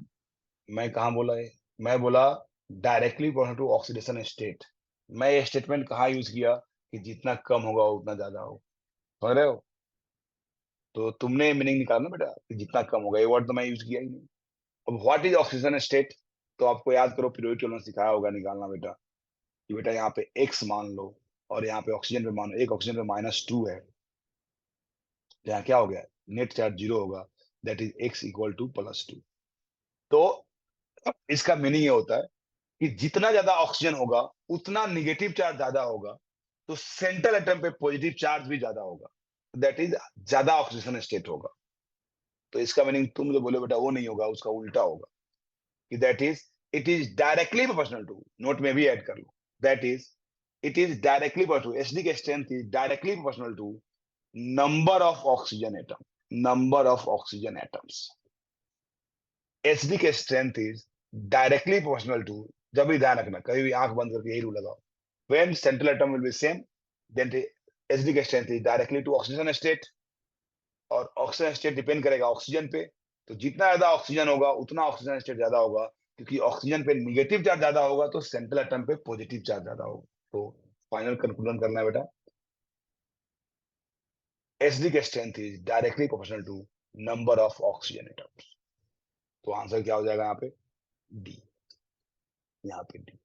मैं कहाँ बोला है? मैं बोला directly proportional to oxidation state. मैं ये स्टेटमेंट कहाँ यूज किया कि जितना कम होगा उतना ज्यादा हो, समझ रहे हो? तो तुमने मीनिंग निकालना बेटा कि जितना कम होगा, ये वर्ड तो मैं यूज किया ही नहीं। अब व्हाट इज ऑक्सीजन स्टेट? तो आपको याद करो, पीरियोडिक टेबल में सिखाया होगा निकालना बेटा, कि बेटा यहाँ पे x मान लो और यहाँ पे ऑक्सीजन पे मानो, एक ऑक्सीजन पे -2 है, तो यहाँ क्या हो गया, नेट चार्ज 0 होगा, that is x equal to +2। तो इसका मीनिंग ये होता है कि जितना ज्यादा ऑक्सीजन होगा उतना निगेटिव चार्ज ज्यादा होगा, तो सेंट्रल एटम पे पॉजिटिव चार्ज भी ज्यादा होगा, दैट इज ज्यादा ऑक्सीजन स्टेट होगा। तो इसका मीनिंग तुम जो बोले बेटा वो नहीं होगा, उसका उल्टा होगा कि that is it is directly proportional to, note में भी ऐड कर लो, that is it is directly proportional, HD के strength is directly proportional to number of oxygen atom, number of oxygen atoms. HD के strength is directly proportional to, जब भी ध्यान रखना, कभी भी आंख बंद करके यही रूल लगाओ, when central atom will be same, then the HD का strength is directly to oxygen state, और ऑक्सीजन स्टेट डिपेंड करेगा ऑक्सीजन पे, तो जितना ज्यादा ऑक्सीजन होगा उतना ऑक्सीजन स्टेट ज्यादा होगा, क्योंकि ऑक्सीजन पे निगेटिव चार्ज ज्यादा होगा तो सेंट्रल एटम पे पॉजिटिव चार्ज ज्यादा होगा। तो फाइनल कंक्लूजन करना है बेटा, एचडी के strength is directly proportional to number of oxygen atoms. तो आंसर क्या हो जाएगा यहाँ पे? डी, यहाँ पे डी।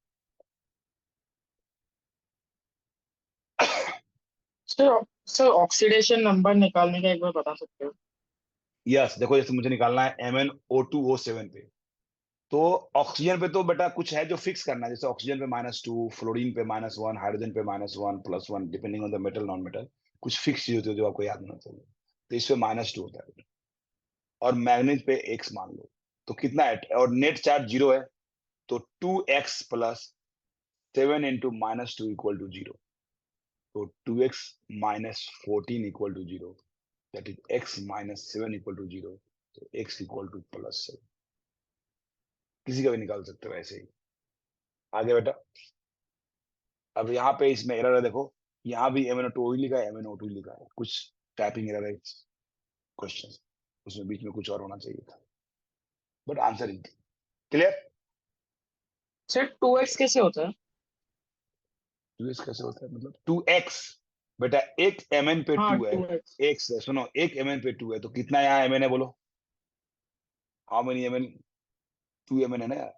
सर ऑक्सीडेशन नंबर निकालने का एक बार बता सकते हो? यस, देखो जैसे मुझे निकालना है MnO2O7 पे, तो ऑक्सीजन पे तो बेटा कुछ है जो फिक्स करना है, जैसे ऑक्सीजन पे -2, फ्लोरीन पे -1, हाइड्रोजन पे -1, +1, depending on the metal non metal, कुछ फिक्स चीज होती है जो आपको याद होना चाहिए। तो इस पे -2 होता है, और मैग्नीज पे x मान लो, तो कितना है, और नेट चार्ज 0 है, तो 2x + 7 इंटू -2 इक्वल टू 0, तो 2x - 14 equal to 0, that is x - 7 equal to 0, तो x इक्वल टू +7। किसी का भी निकाल सकते हो ऐसे ही। आगे बेटा, अब यहाँ पे इसमें एरर है, देखो यहाँ भी MnO2 ही लिखा है, MnO2 लिखा है, कुछ टाइपिंग एरर है क्वेश्चन, उसमें बीच में कुछ और होना चाहिए था, but answer is clear. Sir 2x कैसे होता है? 2x कैसे होता है मतलब? 2x बेटा, एक Mn पे हाँ 2 है, 2x। एक से सुनो, एक Mn पे 2 है, तो कितना यहाँ Mn है बोलो? How many Mn? 2 Mn है ना यार,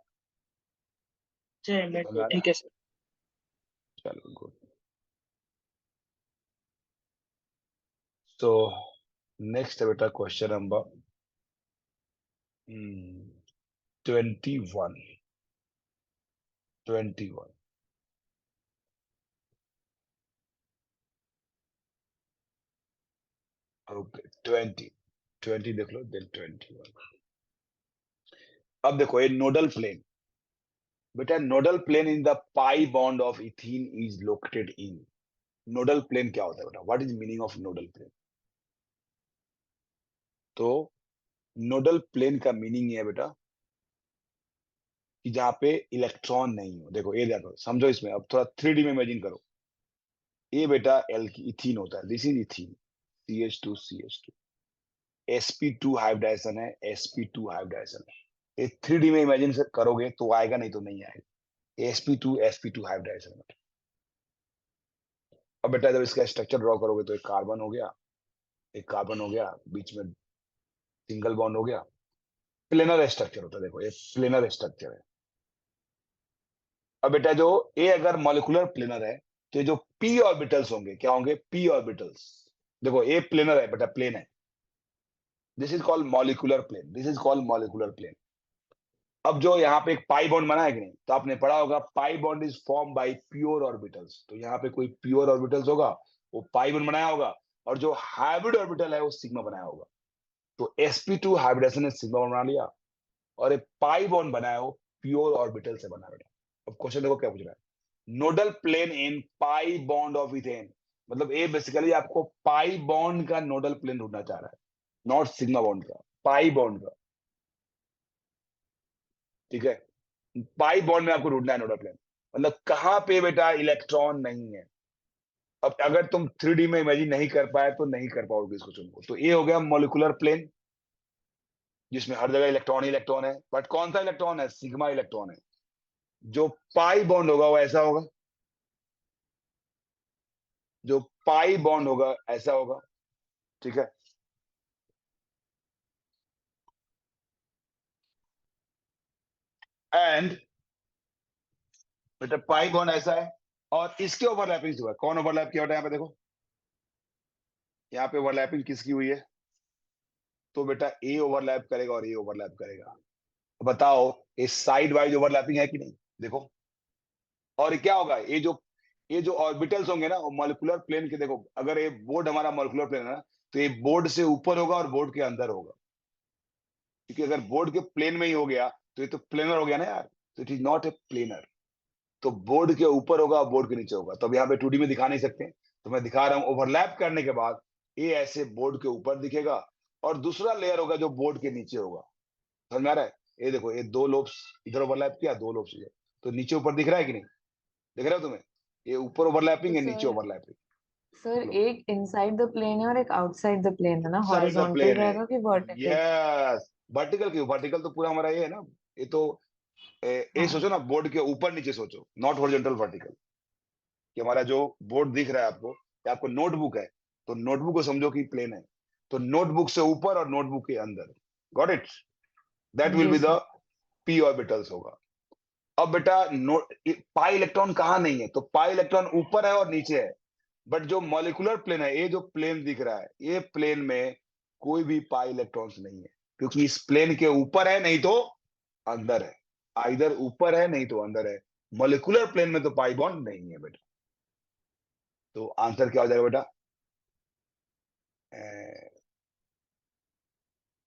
समझ में आ रहा ठीक है? है सर। चलो गुड। सो नेक्स्ट है बेटा क्वेश्चन नंबर 21, 21। ओके 20 देख लो, देन 21। अब देखो ये नोडल प्लेन, बेटा nodal plane in the pi bond of ethene is located in. Nodal plane क्या होता है बेटा? What is meaning of nodal plane? तो नोडल प्लेन का मीनिंग है बेटा कि जहां पे इलेक्ट्रॉन नहीं हो। देखो ये देखो, समझो इसमें, अब थोड़ा 3D में इमेजिन करो। ये बेटा एल की इथीन होता है, this is ethene, CH2 sp2 hybridisation है, sp2 हाइब्रिडाइजेशन है। ये 3D में इमेजिन से करोगे तो आएगा, नहीं तो नहीं आएगा। sp2 hybridisation. अब बेटा जब इसका स्ट्रक्चर ड्रॉ करोगे तो एक कार्बन हो गया, एक कार्बन हो गया, बीच में सिंगल बॉन्ड हो गया, प्लेनर स्ट्रक्चर होता है। देखो ये प्लेनर स्ट्रक्चर है। अब बेटा जो ए अगर मॉलिक्यूलर प्लेनर है, तो ये जो p ऑर्बिटल्स होंगे क्या होंगे? p orbitals. देखो ए प्लेनर है बेटा, प्लेन है, this is called molecular plane, this is called molecular plane. अब जो यहाँ पे एक पाई बॉन्ड बना है कि नहीं, तो आपने पढ़ा होगा pi bond is form by pure orbitals, तो यहाँ पे कोई प्योर ऑर्बिटल्स होगा, वो पाई बॉन्ड बनाया होगा, और जो हाइब्रिड ऑर्बिटल है वो सिग्मा बनाया होगा। तो sp2 हाइब्रिडेशन ने सिग्मा बना लिया, और एक पाई बॉन्ड बनाया हो प्योर ऑर्बिटल से बना बेटा। अब क्वेश्चन देखो क्या पूछ रहा है, nodal plane in pi bond of ethane, मतलब ये बेसिकली आपको पाई बॉन्ड का नोडल प्लेन ढूंढना चाह रहा है, नॉट सिग्मा बॉन्ड का, पाई बॉन्ड का, ठीक है? पाई बॉन्ड में आपको ढूंढना है नोडल प्लेन। मतलब कहाँ पे बेटा इलेक्ट्रॉन नहीं है। अब अगर तुम 3D में इमेजिन नहीं कर पाए तो नहीं कर पाओगे इस क्वेश्चन को। तो ये हो गया मॉलिक्यूलर प्लेन, जिसमें हर जगह इलेक्ट्रॉन ही इलेक्ट्रॉन है। बट कौन सा इलेक्ट्रॉन है? सिग्मा इलेक्ट्रॉन है। जो पाई बॉन्ड होगा वो ऐसा होगा, जो पाई बॉन्ड होगा ऐसा होगा, ठीक है। एंड बेटा पाई बॉन्ड ऐसा है, और इसके ओवरलैपिंग हुआ है। कौन ओवरलैप किया बेटा? यहाँ पे देखो, यहाँ पे ओवरलैपिंग किसकी हुई है? तो बेटा ए ओवरलैप करेगा और ए ओवरलैप करेगा। बताओ ये साइड वाइज ओवरलैपिंग है कि नहीं? देखो, और क्या होगा, ये जो ऑर्बिटल्स होंगे ना वो मॉलिक्यूलर प्लेन के, देखो अगर ये बोर्ड हमारा मॉलिक्यूलर प्लेन है ना, तो ये बोर्ड से ऊपर होगा और बोर्ड के अंदर होगा। क्योंकि अगर बोर्ड के प्लेन में ही हो गया तो ये तो प्लेनर हो गया ना यार, तो it is not A planar. तो बोर्ड के ऊपर होगा, बोर्ड के नीचे होगा। तो अब यहाँ पे 2D में दिखा नहीं सकते, तो मैं दिखा रहा हूँ। ओवरलैप करने के बाद ये ऐसे बोर्ड के ऊपर दिखेगा, और दूसरा लेयर होगा जो बोर्ड के नीचे होगा। समझ में आ रहा है? ये देखो, ये दो लोब्स इधर ओवरलैप किया, दो लोब्स इधर, तो नीचे ऊपर दिख रहा है कि नहीं? दिख रहा है तुम्हें? ये ऊपर तो ओवरलैपिंग है, नीचे सर ओवरलैपिंग। सर बोलो। एक इनसाइड द प्लेन है और एक आउटसाइड द प्लेन है ना, साइड द हॉरिजॉन्टल प्लेन है। रहेगा कि वर्टिकल? यस, वर्टिकल क्यों? वर्टिकल तो पूरा हमारा ये है ना। ये तो ये हाँ। सोचो ना, बोर्ड के ऊपर नीचे सोचो, नॉट हॉरिजॉन्टल वर्टिकल। कि हमारा जो बोर्ड दिख रहा है आपको, या आपको नोटबुक है, तो नोटबुक को समझो कि प्लेन है। तो नोटबुक से ऊपर और नोटबुक के अंदर। Got it? That will be yes the sir. P orbitals होगा। अब बेटा पाई इलेक्ट्रॉन कहाँ नहीं है? तो पाई इलेक्ट्रॉन ऊपर है और नीचे है। बट जो मॉलिक्यूलर प्लेन है, ये जो प्लेन दिख रहा है, ये प्लेन में कोई भी पाई इलेक्ट्रॉन्स नहीं है। क्योंकि इस प्लेन के ऊपर है नहीं तो अंदर है, आइदर ऊपर है नहीं तो अंदर है। मॉलिक्यूलर प्लेन में तो पाई बॉन्ड नहीं है बेटा। तो आंसर क्या हो जाएगा बेटा?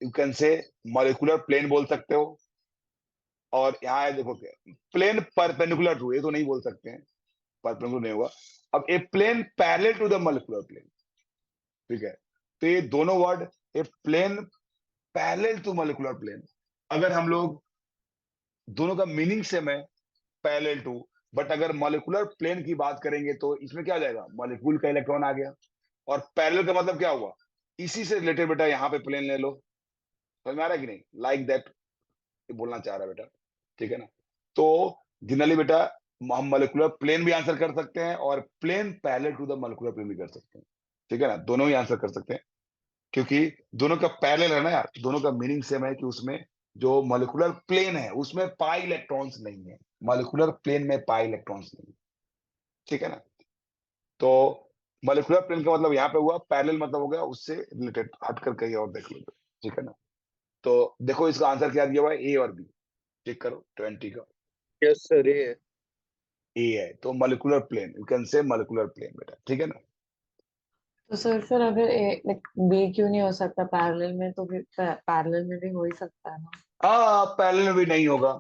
You can say molecular plane बोल सकते हो। और यहाँ है देखो, प्लेन परपेंडिकुलर टू, ये तो नहीं बोल सकते हैं, परपेंडिकुलर नहीं होगा। अब a plane parallel to the molecular plane, ठीक है। तो ये दोनों word, a plane parallel to molecular plane, अगर हम लोग दोनों का मीनिंग सेम है, पैरेलल टू। बट अगर मॉलिक्यूलर प्लेन की बात करेंगे तो इसमें क्या आ जाएगा? मॉलिक्यूल का इलेक्ट्रॉन आ गया। और पैरेलल का मतलब क्या हुआ? इसी से रिलेटेड बेटा यहाँ पे प्लेन ले लो। समझ में आ रहा है कि नहीं? लाइक दैट बोलना चाह रहा है बेटा, ठीक है ना। तो जनरली बेटा हम मॉलिक्यूलर प्लेन भी आंसर कर सकते हैं और plane parallel to the molecular plane भी कर सकते हैं, ठीक है ना। दोनों ही आंसर कर सकते हैं, क्योंकि दोनों का पैरेलल है ना यार, दोनों का मीनिंग सेम है कि उसमें जो मॉलिक्यूलर प्लेन है उसमें पाई इलेक्ट्रॉन्स नहीं है, मॉलिक्यूलर प्लेन में पाई इलेक्ट्रॉन्स नहीं है, ठीक है ना। तो मॉलिक्यूलर प्लेन का मतलब यहाँ पे हुआ, पैरेलल मतलब हो गया उससे रिलेटेड, हट कर कहीं और देख लो, ठीक है ना। तो देखो इसका आंसर क्या दिया हुआ है, ए और बी। चेक करो 20 का। यस सर, ये है। ए है, तो molecular plane, you can say molecular plane बेटा, ठीक है ना। तो सर फिर अगर लाइक बी क्यों नहीं हो सकता पैरेलल में, तो फिर पैरेलल में भी हो ही सकता है ना? हाँ पैरेलल में भी नहीं होगा,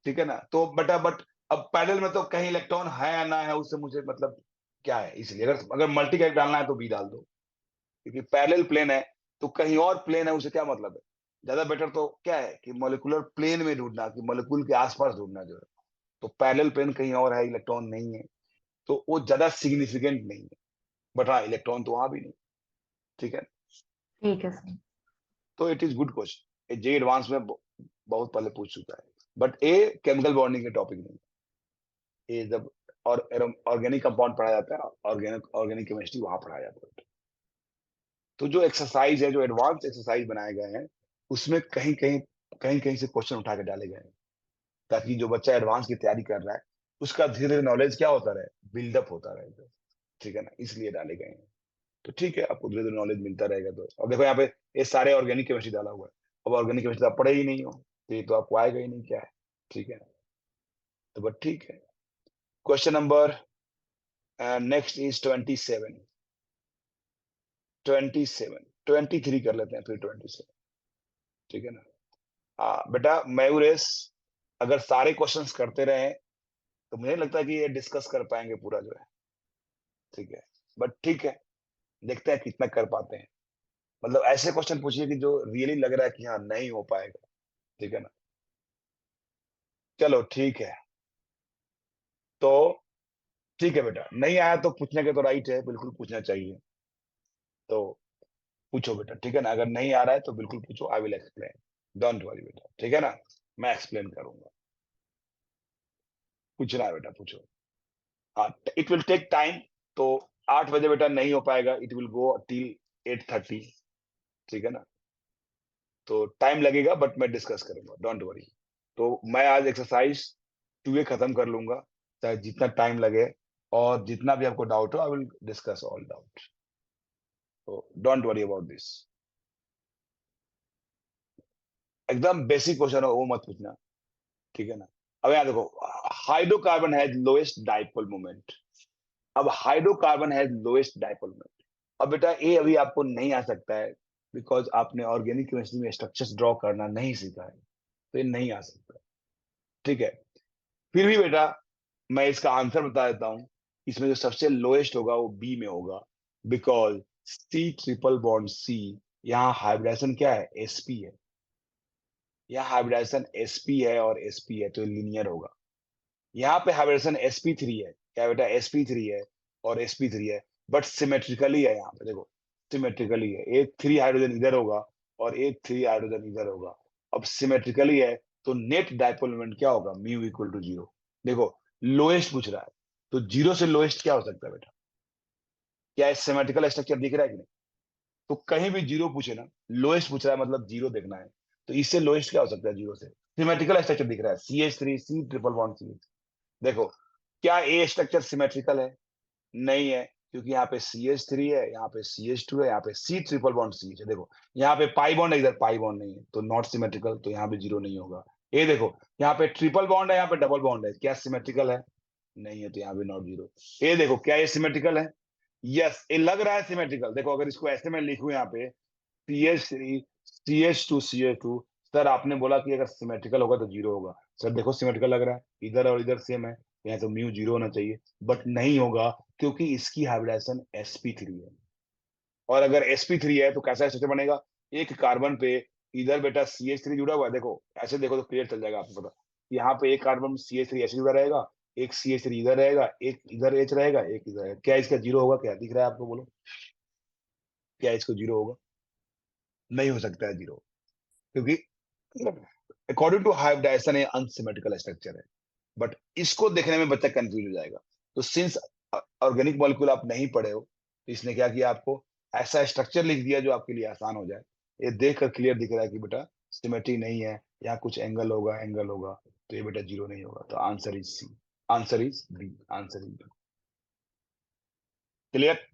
ठीक है ना। तो बेटा बट अब पैरेलल में तो कहीं इलेक्ट्रॉन है या ना है उससे मुझे मतलब क्या है, इसलिए अगर अगर मल्टी कैरेक्ट डालना है तो बी डाल दो। क्योंकि पैरेलल प्लेन है तो कहीं और प्लेन है उससे क्या मतलब है। ज्यादा बेटर तो क्या है कि मॉलिक्यूलर प्लेन में ढूंढना, कि मॉलिक्यूल के आसपास ढूंढना जो है। तो पैरेलल प्लेन कहीं और है, इलेक्ट्रॉन नहीं है, तो वो ज्यादा सिग्निफिकेंट नहीं है। बट हाँ इलेक्ट्रॉन तो वहां भी नहीं, ठीक है। ठीक है सर। तो इट इज गुड क्वेश्चन, ये जे एडवांस में बहुत पहले पूछ चुका है। बट ए केमिकल बॉन्डिंग के टॉपिक नहीं, ये जब और ऑर्गेनिक कंपाउंड पढ़ा जाता है, ऑर्गेनिक ऑर्गेनिक केमिस्ट्री वहां पढ़ाया जाता है। तो जो एक्सरसाइज है, जो एडवांस एक्सरसाइज बनाए गए हैं, उसमें कहीं कहीं से क्वेश्चन उठा के डाले गए हैं, ताकि जो बच्चा एडवांस की तैयारी कर रहा है उसका धीरे धीरे नॉलेज क्या होता रहे, बिल्डअप होता रहेगा, ठीक है ना, इसलिए डाले गए हैं। तो ठीक है, आपको धीरे धीरे नॉलेज मिलता रहेगा। तो अब देखो यहाँ पे ये सारे ऑर्गेनिक केमिस्ट्री डाला हुआ है। अब ऑर्गेनिक केमिस्ट्री आप पढ़े ही नहीं हो तो ये तो आपको आएगा ही नहीं क्या है, ठीक है। तो बट ठीक है। क्वेश्चन नंबर नेक्स्ट इज 27, 23 कर लेते हैं फिर 27, ठीक है ना। बेटा मयूरेश, अगर सारे क्वेश्चंस करते रहे तो मुझे नहीं लगता कि ये डिस्कस कर पाएंगे पूरा जो है, ठीक है। बट ठीक है, देखते हैं कितना कर पाते हैं। मतलब ऐसे क्वेश्चन पूछिए कि जो रियली लग रहा है कि हाँ नहीं हो पाएगा, ठीक है ना। चलो ठीक है। तो ठीक है बेटा, नहीं आया तो पूछने के तो राइट है, बिल्कुल पूछना चाहिए, तो पूछो बेटा, ठीक है ना। अगर नहीं आ रहा है तो बिल्कुल पूछो, I will explain, don't worry बेटा, ठीक है ना, मैं एक्सप्लेन करूंगा। पूछना है बेटा, पूछो। हाँ, इट विल टेक टाइम, तो 8 बजे बेटा नहीं हो पाएगा, इट विल गो टिल 8:30, ठीक है ना, तो टाइम लगेगा, बट मैं डिस्कस करूंगा, डोंट वरी। तो मैं आज एक्सरसाइज 2A खत्म कर लूंगा, चाहे जितना टाइम लगे, और जितना भी आपको डाउट हो, I will discuss all doubt, तो डोंट वरी अबाउट दिस। एकदम बेसिक क्वेश्चन हो, वो मत पूछना, ठीक है ना। अब यहाँ देखो, hydrocarbon has lowest dipole moment. अब hydrocarbon has lowest dipole moment. अब बेटा ये अभी आपको नहीं आ सकता है, बिकॉज आपने ऑर्गेनिक केमिस्ट्री में स्ट्रक्चर्स ड्रॉ करना नहीं सीखा है, तो ये नहीं आ सकता, ठीक है। फिर भी बेटा मैं इसका आंसर बता देता हूं, इसमें जो सबसे लोएस्ट होगा वो बी में होगा, because C triple bond C, यहाँ हाइब्रिडेशन क्या है, sp है, यहाँ हाइब्रिडेशन sp है और sp है, तो लीनियर होगा। यहाँ पे हाइब्रिडेशन sp3 है, क्या बेटा, sp3 है और sp3 है, बट सिमेट्रिकली है, यहाँ पे देखो सिमेट्रिकली है, एक 3 हाइड्रोजन इधर होगा और एक 3 हाइड्रोजन इधर होगा। अब सिमेट्रिकली है तो नेट डाइपोल मोमेंट क्या होगा, म्यू इक्वल टू 0। देखो लोएस्ट पूछ रहा है, तो 0 से लोएस्ट क्या हो सकता है बेटा, क्या सिमेट्रिकल स्ट्रक्चर दिख रहा है कि नहीं, तो कहीं भी 0 पूछे ना, लोएस्ट पूछ रहा है मतलब 0 देखना है, तो इससे लोएस्ट क्या हो सकता है 0 से, सिमेट्रिकल स्ट्रक्चर दिख रहा है, CH3 C triple bond CH। देखो क्या ए स्ट्रक्चर सिमेट्रिकल है, नहीं है, क्योंकि यहाँ पे CH3 है, यहाँ पे CH2 है, यहाँ पे C ट्रिपल बॉन्ड CH है। देखो यहाँ पे पाई बॉन्ड है, इधर पाई बॉन्ड नहीं है, तो नॉट सिमेट्रिकल, तो यहाँ पे 0 नहीं होगा। ये देखो यहाँ पे ट्रिपल बॉन्ड है, यहाँ पे डबल बॉन्ड है, क्या सिमेट्रिकल है, नहीं है, तो यहाँ पे नॉट 0। ये देखो क्या ये सिमेट्रिकल है, यस ये लग रहा है सिमेट्रिकल। देखो अगर इसको ऐसे मैं लिखूं यहाँ पे CH3 CH2 CH2, सर आपने बोला कि अगर सिमेट्रिकल होगा तो 0 होगा, सर देखो सिमेट्रिकल लग रहा है, इधर और इधर सेम है, यहाँ तो म्यू 0 होना चाहिए, बट नहीं होगा, क्योंकि इसकी हाइब्रिडेशन sp3 है। और अगर sp3 है तो कैसा स्ट्रक्चर बनेगा, एक कार्बन पे इधर बेटा CH3 जुड़ा हुआ है, देखो ऐसे देखो तो क्लियर चल जाएगा आपको पता, यहाँ पे एक कार्बन में CH3 ऐसे जुड़ा रहेगा, एक CH3 इधर रहेगा, एक इधर H रहेगा, एक इधर रहेगा। क्या इसका 0 होगा, क्या दिख रहा है आपको, बोलो क्या इसको 0 होगा, नहीं हो सकता है 0, क्योंकि अकॉर्डिंग टू हाइब्रिडाइजेशन ये अनसिमेट्रिकल स्ट्रक्चर है, बट इसको देखने में बच्चा कंफ्यूज हो जाएगा। तो सिंस ऑर्गेनिक मॉलिक्यूल आप नहीं पढ़े हो, तो इसने क्या किया, आपको ऐसा स्ट्रक्चर लिख दिया जो आपके लिए आसान हो जाए। ये देख कर क्लियर दिख रहा है कि बेटा सिमेट्री नहीं है, यहाँ कुछ एंगल होगा, एंगल होगा, तो ये बेटा 0 नहीं होगा, तो answer is C, answer is B, answer is B. Clear,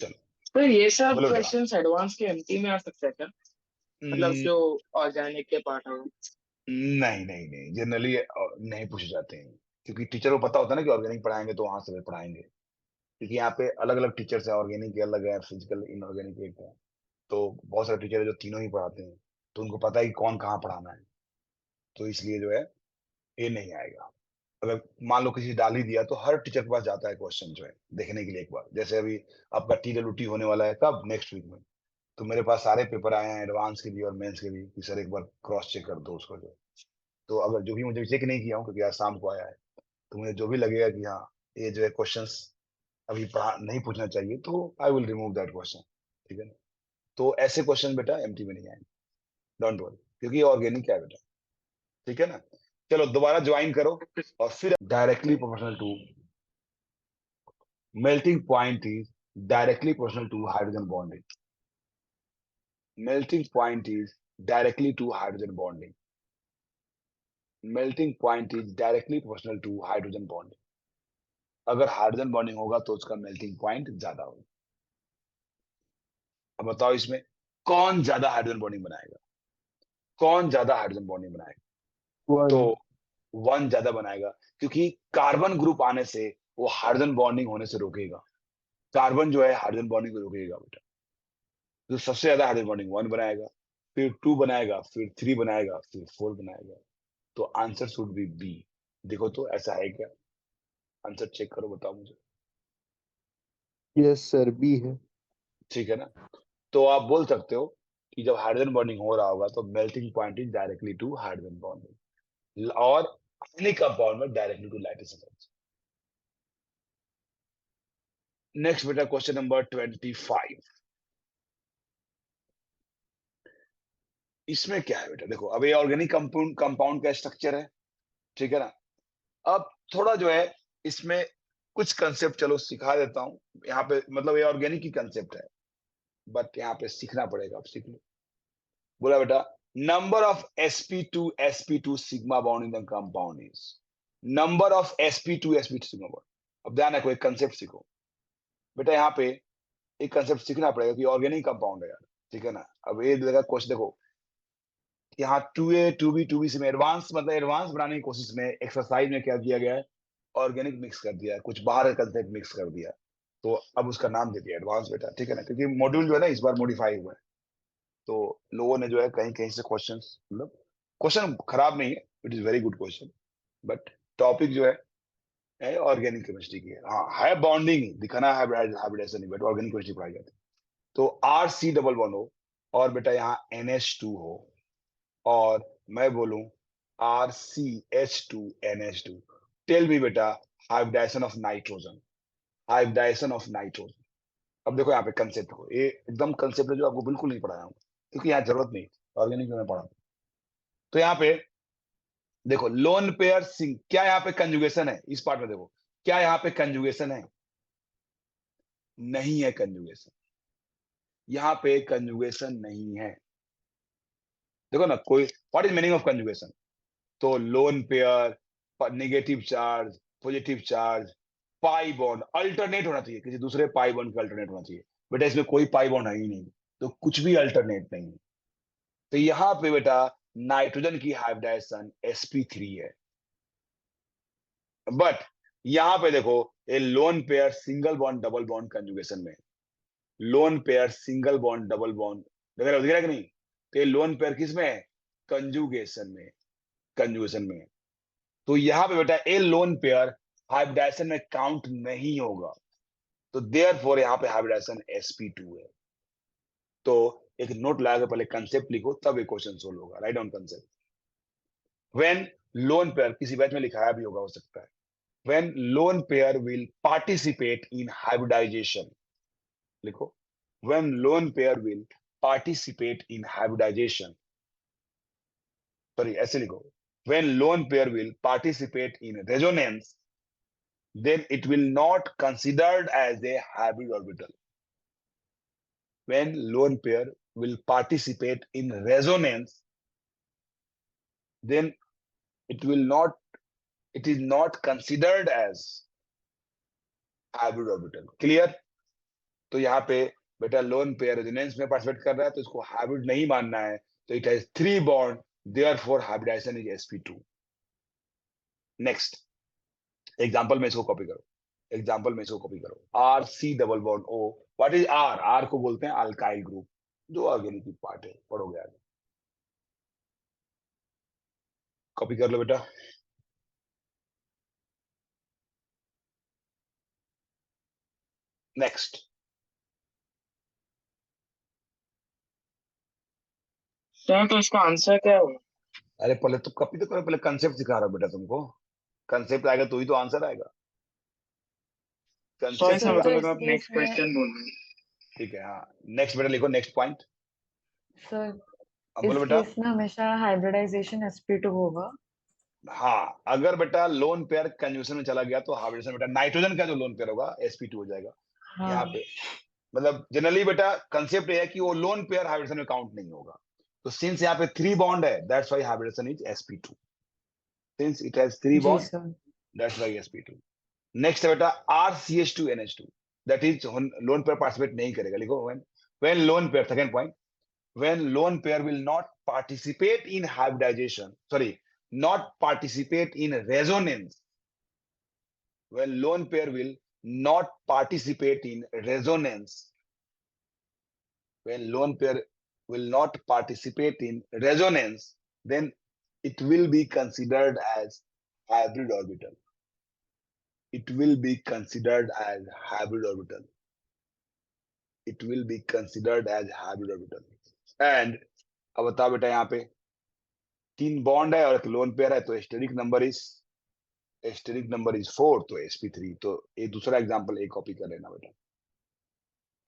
चलो फिर ये सब बोलो बेटा। क्वेश्चंस एडवांस के एमटी में आ सकता है क्या, मतलब न- जो ऑर्गेनिक के पार्ट हो। नहीं नहीं नहीं, जनरली नहीं पूछे जाते हैं, क्योंकि टीचर को पता होता है ना कि ऑर्गेनिक पढ़ाएंगे तो वहां से पढ़ाएंगे, क्योंकि यहाँ पे अलग अलग टीचर्स हैं, ऑर्गेनिक के अलग है, फिजिकल इनऑर्गेनिक एक है, तो बहुत सारे टीचर है जो तीनों ही पढ़ाते हैं, तो उनको पता है कि कौन कहाँ पढ़ाना है, तो इसलिए जो है ये नहीं आएगा। अगर मान लो किसी डाल ही दिया तो हर टीचर के पास जाता है क्वेश्चन जो है देखने के लिए एक बार, जैसे अभी आपका TWT होने वाला है कब, नेक्स्ट वीक में, तो मेरे पास सारे पेपर आए हैं एडवांस के भी और मेंस के भी, कि सर एक बार क्रॉस चेक कर दो उसको जो, तो अगर जो भी मुझे चेक नहीं किया हूँ क्योंकि आज शाम को आया है, तो मुझे जो भी लगेगा कि हाँ ये जो है क्वेश्चंस अभी पढ़ा नहीं पूछना चाहिए, तो I will remove that question, ठीक है ना। तो ऐसे क्वेश्चन बेटा एमटी में नहीं आएंगे, डोंट वरी, क्योंकि ऑर्गेनिक है बेटा, ठीक है ना। चलो दोबारा ज्वाइन करो, और फिर directly proportional to melting point is directly proportional to hydrogen bonding, melting point is directly to hydrogen bonding, melting point is directly proportional to hydrogen bonding. अगर हाइड्रोजन बॉन्डिंग होगा तो उसका मेल्टिंग पॉइंट ज्यादा होगा। अब बताओ इसमें कौन ज्यादा हाइड्रोजन बॉन्डिंग बनाएगा, कौन ज्यादा हाइड्रोजन बॉन्डिंग बनाएगा, तो 1। 1 ज्यादा बनाएगा, क्योंकि कार्बन ग्रुप आने से वो हाइड्रोजन बॉन्डिंग होने से रोकेगा, कार्बन जो है हाइड्रोजन बॉन्डिंग को रोकेगा बेटा, तो सबसे ज्यादा हाइड्रोजन बॉन्डिंग 1 बनाएगा, फिर 2 बनाएगा, फिर 3 बनाएगा, फिर 4 बनाएगा, तो आंसर शुड बी बी। देखो तो ऐसा है क्या, आंसर चेक करो, बताओ मुझे, यस सर, बी है। ठीक है ना। तो आप बोल सकते हो कि जब हाइड्रोजन बॉन्डिंग हो रहा होगा तो melting point is directly to hydrogen bonding, और आयनिक कंपाउंड में directly to lattice energy. Next बेटा क्वेश्चन नंबर 25। इसमें क्या है बेटा, देखो अब ये ऑर्गेनिक कंपाउंड का स्ट्रक्चर है, ठीक है ना। अब थोड़ा जो है इसमें कुछ कंसेप्ट चलो सिखा देता हूँ यहाँ पे, मतलब ये ऑर्गेनिक की कंसेप्ट है बट यहाँ पे सीखना पड़ेगा, आप सीख लो। बोला बेटा number of sp2 sigma bond in the compound is, number of sp2 sigma bond. अब ध्यान रखो एक कंसेप्ट सीखो बेटा, यहाँ पे एक कंसेप्ट सीखना पड़ेगा कि ऑर्गेनिक कंपाउंड है यार, ठीक है ना। अब ये देखा क्वेश्चन देखो, यहाँ 2a 2b 2b में एडवांस, मतलब एडवांस बनाने की कोशिश में एक्सरसाइज में क्या किया गया है, ऑर्गेनिक मिक्स कर दिया है, कुछ बाहर का कंसेप्ट मिक्स कर दिया, तो अब उसका नाम दे दिया एडवांस बेटा, ठीक है ना, क्योंकि मॉड्यूल जो है ना इस बार मॉडिफाई हुआ है, तो लोगों ने जो है कहीं कहीं से क्वेश्चन, मतलब क्वेश्चन खराब नहीं है, it is very good question, but topic जो है ऑर्गेनिक केमिस्ट्री की है। हाँ है बॉन्डिंग दिखाना है, हाइब्रिडाइजेशन नहीं, बट ऑर्गेनिक केमिस्ट्री पढ़ाई जाती है। तो RC डबल बॉन्ड हो और बेटा यहाँ NH2 हो, और मैं बोलूं RCH2NH2, टेल मी बेटा hybridization of nitrogen, hybridization of nitrogen. अब देखो यहाँ पे कंसेप्ट को, ये एकदम कंसेप्ट है जो आपको बिल्कुल नहीं पढ़ाया हूँ क्योंकि यहाँ जरूरत नहीं, ऑर्गेनिक में पढ़ा। तो यहाँ पे देखो लोन पेयर सिंग, क्या यहाँ पे कंजुगेशन है इस पार्ट में, देखो क्या यहाँ पे कंजुगेशन है, नहीं है कंजुगेशन, यहाँ पे कंजुगेशन नहीं है। देखो ना कोई, what is meaning of conjugation, तो lone pair, negative charge, positive charge, pi bond alternate होना चाहिए, किसी दूसरे पाई बॉन्ड का अल्टरनेट होना चाहिए, बेटा इसमें कोई पाई बॉन्ड है ही नहीं, तो कुछ भी अल्टरनेट नहीं है। तो यहां पे बेटा नाइट्रोजन की हाइब्रिडाइजेशन sp3 है, बट यहां पे देखो ये lone pair single bond double bond conjugation में, lone pair single bond double bond दिख रहा है कि नहीं, तो ये लोन पेयर किस में है, कंजुगेशन में, कंजुगेशन में। तो यहाँ पे बेटा ए लोन पेयर हाइब्रिडाइजेशन में काउंट नहीं होगा, तो देयरफॉर यहाँ पे हाइब्रिडाइजेशन sp2 है। तो एक नोट लगा के पहले कंसेप्ट लिखो तब ये क्वेश्चन सोल्व होगा, write down concept. When lone pair, किसी बैच में लिखाया भी होगा हो सकता है, when lone pair will participate in hybridization, लिखो when lone pair will participate in hybridization, sorry ऐसे लिखो, when lone pair will participate in resonance then it will not considered as a hybrid orbital. When lone pair will participate in resonance, then it will not, it is not considered as hybrid orbital. Clear? तो यहाँ पे बेटा लोन पेयर रेजोनेंस में पार्टिसिपेट कर रहा है तो इसको हाइब्रिड नहीं मानना है, तो it has 3 bond, therefore hybridization is sp2। Next example में इसको कॉपी करो, एग्जांपल में इसको कॉपी करो, RC double bond O, what is R को बोलते हैं अल्काइल ग्रुप, जो ऑर्गेनिक पार्ट है, पढ़ोगे आगे, कॉपी कर लो बेटा। नेक्स्ट, सर तो इसका आंसर क्या होगा? अरे पहले तो कॉपी तो करो, पहले कंसेप्ट सिखा रहा हूं बेटा तुमको, कंसेप्ट आएगा तो ही तो आंसर आएगा, सॉरी कंसेप्ट सर, सर मेरे को तो लगा इस आप केस नेक्स्ट में, क्वेश्चन बोल रहे हैं। ठीक है। हाँ नेक्स्ट बेटा लिखो, नेक्स्ट पॉइंट, सर अब बोलो इस बेटा। केस में हमेशा हाइब्रिडाइजेशन sp2 होगा। हाँ अगर बेटा लोन पेयर कंजुगेशन में चला गया तो हाइब्रिडेशन बेटा नाइट्रोजन का जो लोन पेयर होगा sp2 हो जाएगा। यहाँ हाँ पे मतलब जनरली बेटा कंसेप्ट ये है कि वो लोन पेयर हाइब्रिडेशन में काउंट नहीं होगा, तो सिंस यहाँ पे 3 बॉन्ड है that's why hybridization is sp2, since it has 3 जी bond sir. That's why sp2। Next है बेटा RCH2NH2, that is lone pair participate नहीं करेगा, लिखो when lone pair, second point, when lone pair will not participate in hybridization, sorry, not participate in resonance, when lone pair will not participate in resonance, when lone pair will not participate in resonance, then it will be considered as hybrid orbital, it will be considered as hybrid orbital, it will be considered as hybrid orbital। and अब बताओ बेटा यहाँ पे 3 बॉन्ड है और एक लोन पेयर है, तो स्टेरिक नंबर इज 4, तो sp3, तो ये दूसरा एग्जांपल एक कॉपी कर लेना बेटा।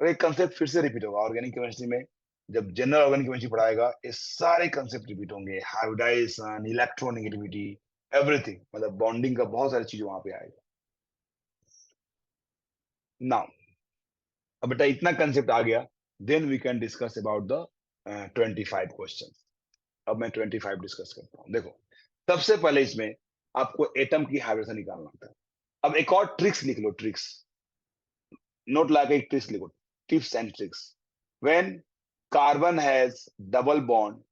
और एक कंसेप्ट फिर से रिपीट होगा ऑर्गेनिक केमिस्ट्री में, जब जनरल ऑर्गेनिक केमिस्ट्री पढ़ाएगा ये सारे कंसेप्ट रिपीट होंगे, हाइब्रिडाइजेशन, इलेक्ट्रोनेगेटिविटी, एवरीथिंग, मतलब बॉन्डिंग का बहुत सारी चीज वहां पे आएगा। नाउ अब बेटा इतना कंसेप्ट आ गया, then we can discuss about the 25 question. अब मैं 25 डिस्कस करता हूँ। देखो सबसे पहले इसमें आपको एटम की हाइब्रिडेशन निकालना होता है। अब एक और ट्रिक्स लिख लो, ट्रिक्स नोट ला के एक ट्रिक्स लिखो, tips and tricks. When carbon has double bond,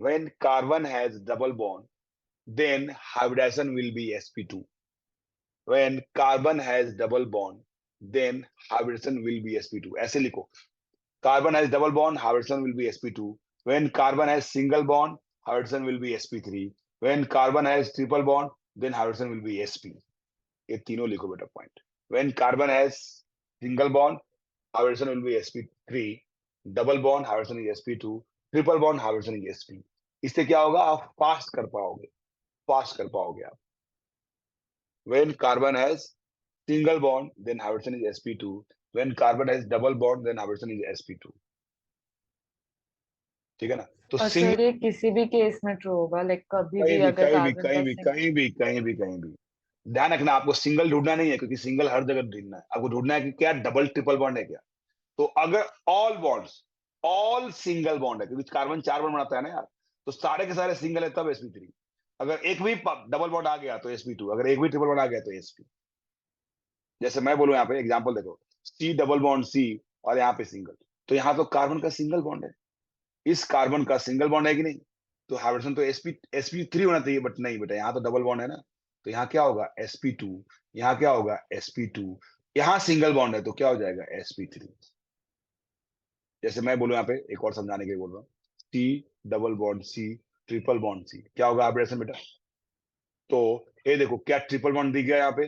when carbon has double bond, then hybridization will be sp2. When carbon has double bond, then hybridization will be sp2. ऐसे लिखो, carbon has double bond, hybridization will be sp2. When carbon has single bond, hybridization will be sp3. When carbon has triple bond, then hybridization will be sp. ये तीनों लिखो बेटा point. When carbon has single bond, hybridization will be sp3. Double bond, hybridization is sp2. Triple bond, hybridization is sp. इससे क्या होगा, आप फास्ट कर पाओगे, फास्ट कर पाओगे आप। When carbon has single bond, then hydrogen is sp2. When carbon has double bond, then hydrogen is sp2. ठीक है ना? तो और सिंगल, सर ये किसी भी केस में ट्रू होगा, लाइक कभी भी अगर कार्बन का कहीं भी ध्यान रखना, आपको सिंगल ढूंढना नहीं है, क्योंकि सिंगल हर जगह ढूंढना है। आपको ढूंढना है कि क्या डबल ट्रिपल बॉन्ड है क्या। तो अगर all bonds, all single bond है, क्योंकि कार्बन 4 बॉन्ड बनाता है ना यार, तो सारे के सारे सिंगल है तब sp3। अगर एक भी डबल बॉन्ड आ गया तो sp2, अगर एक भी ट्रिपल बॉन्ड आ गया तो sp। जैसे मैं बोलूं यहाँ पे एग्जांपल देखो, सी डबल बॉन्ड सी और यहाँ पे सिंगल, तो यहाँ तो कार्बन का सिंगल बॉन्ड है, इस कार्बन का सिंगल बॉन्ड है कि नहीं, तो हाइड्रोजन तो sp3 होना चाहिए, बट नहीं बेटा, यहाँ तो डबल बॉन्ड है ना, तो यहाँ क्या होगा sp2, यहाँ क्या होगा sp2, यहाँ सिंगल बॉन्ड है तो क्या हो जाएगा sp3। जैसे मैं बोलूं यहाँ पे एक और समझाने के लिए बोल रहा हूँ, C double bond C, triple bond C, क्या होगा हाइब्रिडेशन बेटा। तो ये देखो क्या ट्रिपल बॉन्ड दिख गया यहाँ पे,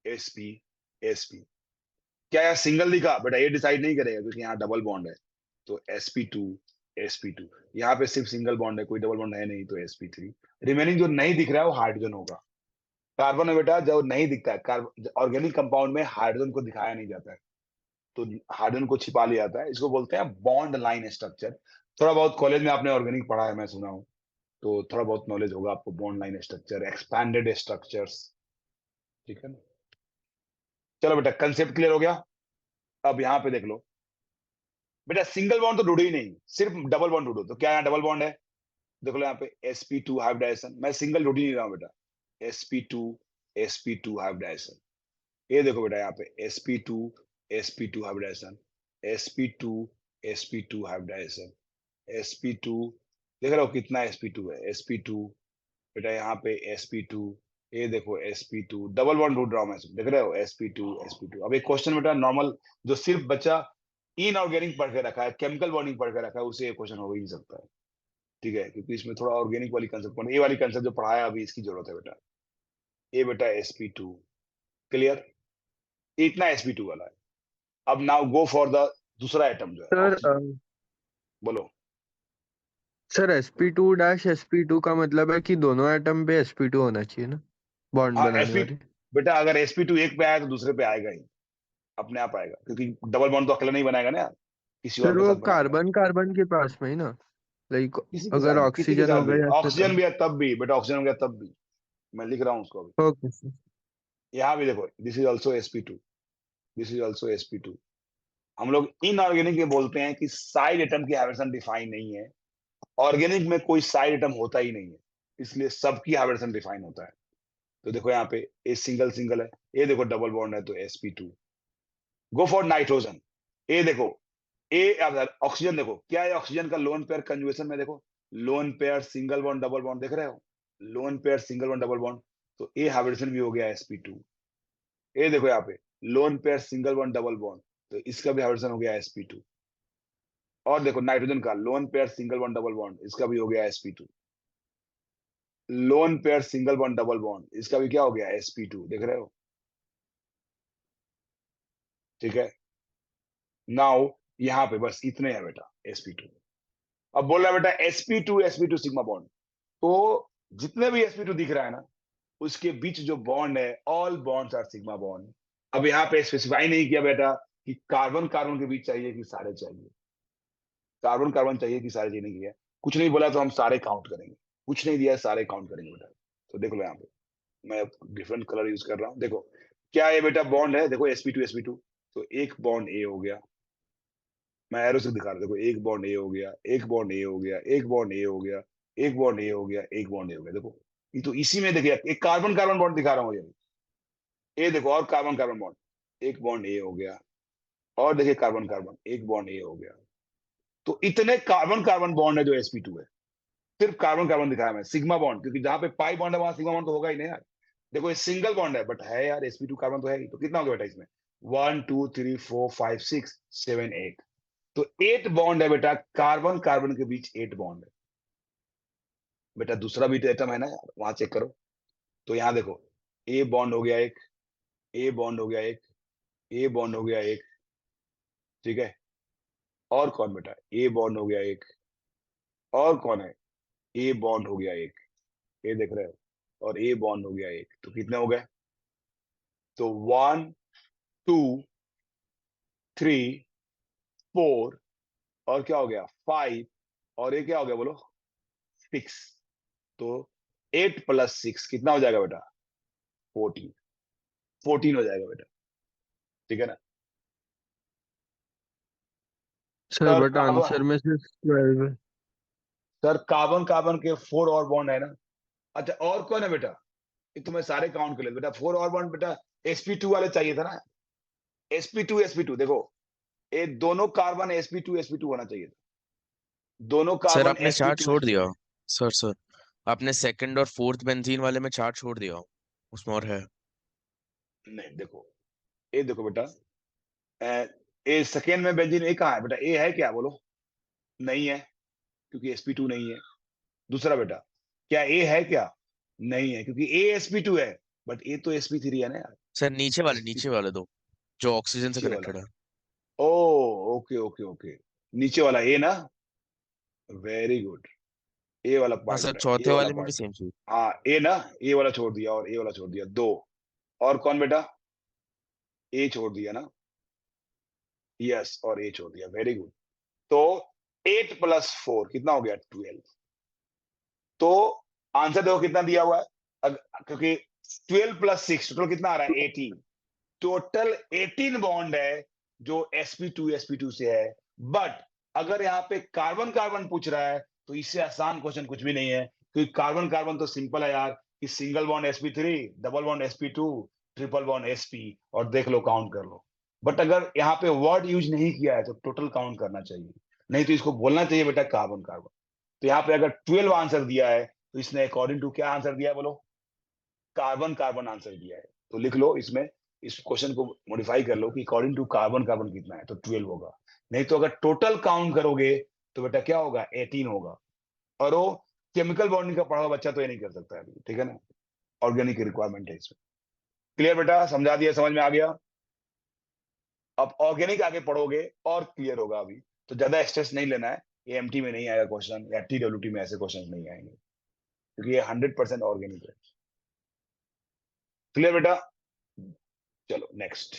sp sp। क्या यहाँ सिंगल दिखा बेटा, ये डिसाइड नहीं करेगा, क्योंकि यहाँ डबल बॉन्ड है, तो sp2 sp2। यहाँ पे सिर्फ सिंगल बॉन्ड है, कोई डबल बॉन्ड है नहीं, तो sp3। रिमेनिंग जो नहीं दिख रहा है वो हाइड्रोजन होगा। कार्बन में बेटा जो नहीं दिखता है, ऑर्गेनिक कंपाउंड में हाइड्रोजन को दिखाया नहीं जाता है, तो हाइड्रोजन को छिपा लिया जाता है, इसको बोलते हैं बॉन्ड लाइन स्ट्रक्चर। थोड़ा बहुत कॉलेज में आपने ऑर्गेनिक पढ़ा है, मैं सुना हूँ, तो थोड़ा बहुत नॉलेज होगा आपको, bond line structure, expanded structures, ठीक है ना। चलो बेटा कंसेप्ट क्लियर हो गया। अब यहाँ पे देख लो बेटा, सिंगल बॉन्ड तो ढूंढो ही नहीं, सिर्फ डबल बॉन्ड ढूंढो। तो क्या यहाँ डबल बॉन्ड है, देख लो यहाँ पे sp2 हाइब्रिडाइजेशन, मैं सिंगल ढूंढ ही नहीं रहा हूँ बेटा, sp2 sp2 हाइब्रिडाइजेशन। ये देखो बेटा यहाँ पे sp2 sp2 hybridisation, sp2 sp2 hybridisation, sp2, देख रहे हो कितना sp2 है, sp2 बेटा यहाँ पे sp2, ये देखो sp2, डबल बॉन्ड ढूंढ रहा हूँ मैं, देख रहे हो sp2 sp2। अब एक क्वेश्चन बेटा नॉर्मल, जो सिर्फ बच्चा इनऑर्गेनिक पढ़ के रखा है, केमिकल बॉन्डिंग पढ़ के रखा है, उसे ये क्वेश्चन हो ही नहीं सकता है, ठीक है, क्योंकि इसमें थोड़ा ऑर्गेनिक वाली कंसेप्ट, ये वाली कंसेप्ट जो पढ़ाया अभी इसकी जरूरत है बेटा। ये बेटा sp2 क्लियर, इतना sp2 वाला है। अब नाउ गो फॉर द दूसरा आइटम जो है सर oxygen। बोलो। सर sp2 डैश sp2 का मतलब है कि दोनों एटम पे sp2 होना चाहिए ना, बॉन्ड हाँ बनाने sp वाले। बेटा अगर sp2 एक पे आया तो दूसरे पे आएगा ही, अपने आप आएगा, क्योंकि डबल बॉन्ड तो अकेला नहीं बनाएगा ना यार, किसी और सर के वो साथ बनाएगा। कार्बन कार्बन के पास में ही ना, लाइक किसी के अगर साथ भी, किसी के ऑक्सीजन साथ हो भी, गया ऐसे तो। ऑक्सीजन भी है तब भी बेटा, ऑक्सीजन हो गया तब भी, मैं लिख रहा हूँ उसको अभी। Okay sir. यहाँ भी देखो, this is also sp2, this is also sp2। हम लोग इनऑर्गेनिक में बोलते हैं कि साइड एटम की हाइब्रिडेशन डिफाइन नहीं है, ऑर्गेनिक में कोई साइड एटम होता ही नहीं है, इसलिए सबकी हाइब्रिडेशन डिफाइन होता है। तो देखो यहाँ पे ए सिंगल सिंगल है, ये देखो डबल बॉन्ड है तो sp2। गो फॉर नाइट्रोजन, ए देखो, ए ऑक्सीजन देखो क्या है, ऑक्सीजन का लोन पेयर कंजुगेशन में देखो, loan pair single bond double bond, देख रहे हो, loan pair single bond double bond, तो ए हाइब्रिडेशन भी हो गया sp2। ए देखो यहाँ पे loan pair single bond double bond, तो इसका भी हाइब्रिडेशन हो गया sp2। और देखो नाइट्रोजन का loan pair single bond double bond, इसका भी हो गया sp2। Loan pair single bond double bond, इसका भी क्या हो गया sp2, देख रहे हो, ठीक है। नाउ यहाँ पे बस इतने हैं बेटा sp2। अब बोल रहा है बेटा sp2 सिग्मा बॉन्ड, तो जितने भी sp2 दिख रहा है ना, उसके बीच जो बॉन्ड है, all bonds are sigma bond. अब यहाँ पे स्पेसिफाई नहीं किया बेटा कि कार्बन कार्बन के बीच चाहिए कि सारे चाहिए, कार्बन कार्बन चाहिए कि सारे चाहिए, नहीं किया, कुछ नहीं बोला तो हम सारे काउंट करेंगे, कुछ नहीं दिया सारे काउंट करेंगे बेटा। तो देख लो यहाँ पे मैं डिफरेंट कलर यूज कर रहा हूँ। देखो क्या है बेटा, बॉन्ड है, देखो sp2 तो एक बॉन्ड ए हो गया, मैं एरो से दिखा रहा हूँ, देखो एक बॉन्ड ए हो गया, एक बॉन्ड ए हो गया, एक बॉन्ड ए हो गया, एक बॉन्ड ए हो गया, एक बॉन्ड ए हो गया। देखो ये तो इसी में देखिए एक कार्बन कार्बन बॉन्ड दिखा रहा हूँ ये देखो, और कार्बन कार्बन बॉन्ड, एक बॉन्ड ए हो गया, और देखिए कार्बन कार्बन एक बॉन्ड ए हो गया। तो इतने कार्बन कार्बन बॉन्ड है जो sp2 है, सिर्फ कार्बन कार्बन दिखाया मैं, सिग्मा बॉन्ड, क्योंकि जहां पे पाई बॉन्ड है वहां सिग्मा बॉन्ड तो होगा ही नहीं यार। देखो ये सिंगल बॉन्ड है बट है यार, sp2 कार्बन तो है ही, तो कितना हो गया बेटा इसमें, 1 2 3 4 5 6 7 8, तो 8 बॉन्ड है बेटा, कार्बन कार्बन के बीच 8 बॉन्ड है बेटा। दूसरा भी तो एटम है ना यार, वहां चेक करो। तो यहाँ देखो ए बॉन्ड हो गया एक, ए बॉन्ड हो गया एक, ए बॉन्ड हो गया एक, ठीक है, और कौन बेटा, ए बॉन्ड हो गया एक, और कौन है, ए बॉन्ड हो गया एक, ये देख रहे हो, और ए बॉन्ड हो गया एक, तो कितने हो गए, तो 1 2 3 4, और क्या हो गया 5, और ये क्या हो गया बोलो 6, तो 8 + 6 कितना हो जाएगा बेटा, 14, 14 हो जाएगा बेटा, ठीक है ना। सर सर बट आंसर में सिर्फ 12 है। सर कार्बन कार्बन के 4 और बॉन्ड है ना। अच्छा और कौन है बेटा, ये तो मैं सारे काउंट कर लेता बेटा, 4 और बॉन्ड बेटा, sp2 वाले चाहिए था ना, sp2 देखो, ये दोनों कार्बन sp2 होना चाहिए था, दोनों सर कार्बन आपने चार्ट sp2 छोड़ दिया। सर आपने सेकंड और फोर्थ बेंजीन वाले में चार्ट छोड़ दिया, उसमें और है। नहीं देखो, ये देखो बेटा, ए सेकेंड में बेंजीन ए कहाँ है बेटा, ए है क्या बोलो, नहीं है क्योंकि sp2 नहीं है। दूसरा बेटा क्या ए है क्या, नहीं है क्योंकि ए sp2 है, बट ए तो sp3 है ना यार, सर नीचे sp वाले दो जो ऑक्सीजन से नीचे वाला, कनेक्टेड है। ओ ओके ओके ओके, नीचे वाला ए ना, वेरी गुड, ए वाला हाँ पार्ट सर, बेटा, ए चौथे वाला वाले में भी पार्ट, सेम चीज। हाँ ए ना, ए वाला छोड़ दिया और ए वाला छोड़ दिया, दो, और कौन बेटा, ए छोड़ दिया ना, यस, और ए छोड़ दिया, वेरी गुड। तो 8 + 4 कितना हो गया 12, तो आंसर देखो कितना दिया हुआ है, क्योंकि 12 + 6 टोटल कितना आ रहा है 18, टोटल 18 बॉन्ड है जो sp2 से है। बट अगर यहाँ पे कार्बन कार्बन पूछ रहा है तो इससे आसान क्वेश्चन कुछ भी नहीं है, क्योंकि कार्बन कार्बन तो सिंपल है यार, कि single bond sp3, double bond sp2, triple bond sp, और देख लो काउंट कर लो। बट अगर यहाँ पे वर्ड यूज नहीं किया है तो टोटल काउंट करना चाहिए, नहीं तो इसको बोलना चाहिए बेटा कार्बन कार्बन। तो यहाँ पे अगर 12 आंसर दिया है तो इसने अकॉर्डिंग टू क्या आंसर दिया है बोलो, कार्बन कार्बन आंसर दिया है। तो लिख लो इसमें, इस क्वेश्चन को मॉडिफाई कर लो कि अकॉर्डिंग टू कार्बन कार्बन कितना है, तो 12 होगा। नहीं तो अगर टोटल काउंट करोगे तो बेटा क्या होगा 18 होगा, और वो केमिकल बॉन्डिंग का पढ़ा हुआ बच्चा तो ये नहीं कर सकता है अभी, ठीक है ना, ऑर्गेनिक रिक्वायरमेंट है इसमें। क्लियर बेटा, समझा दिया, समझ में आ गया। अब ऑर्गेनिक आगे पढ़ोगे और क्लियर होगा, अभी तो ज्यादा स्ट्रेस नहीं लेना है, ये एमटी में नहीं आएगा क्वेश्चन, या TWT में ऐसे क्वेश्चन नहीं आएंगे, क्योंकि ये 100% ऑर्गेनिक है। क्लियर बेटा, चलो नेक्स्ट,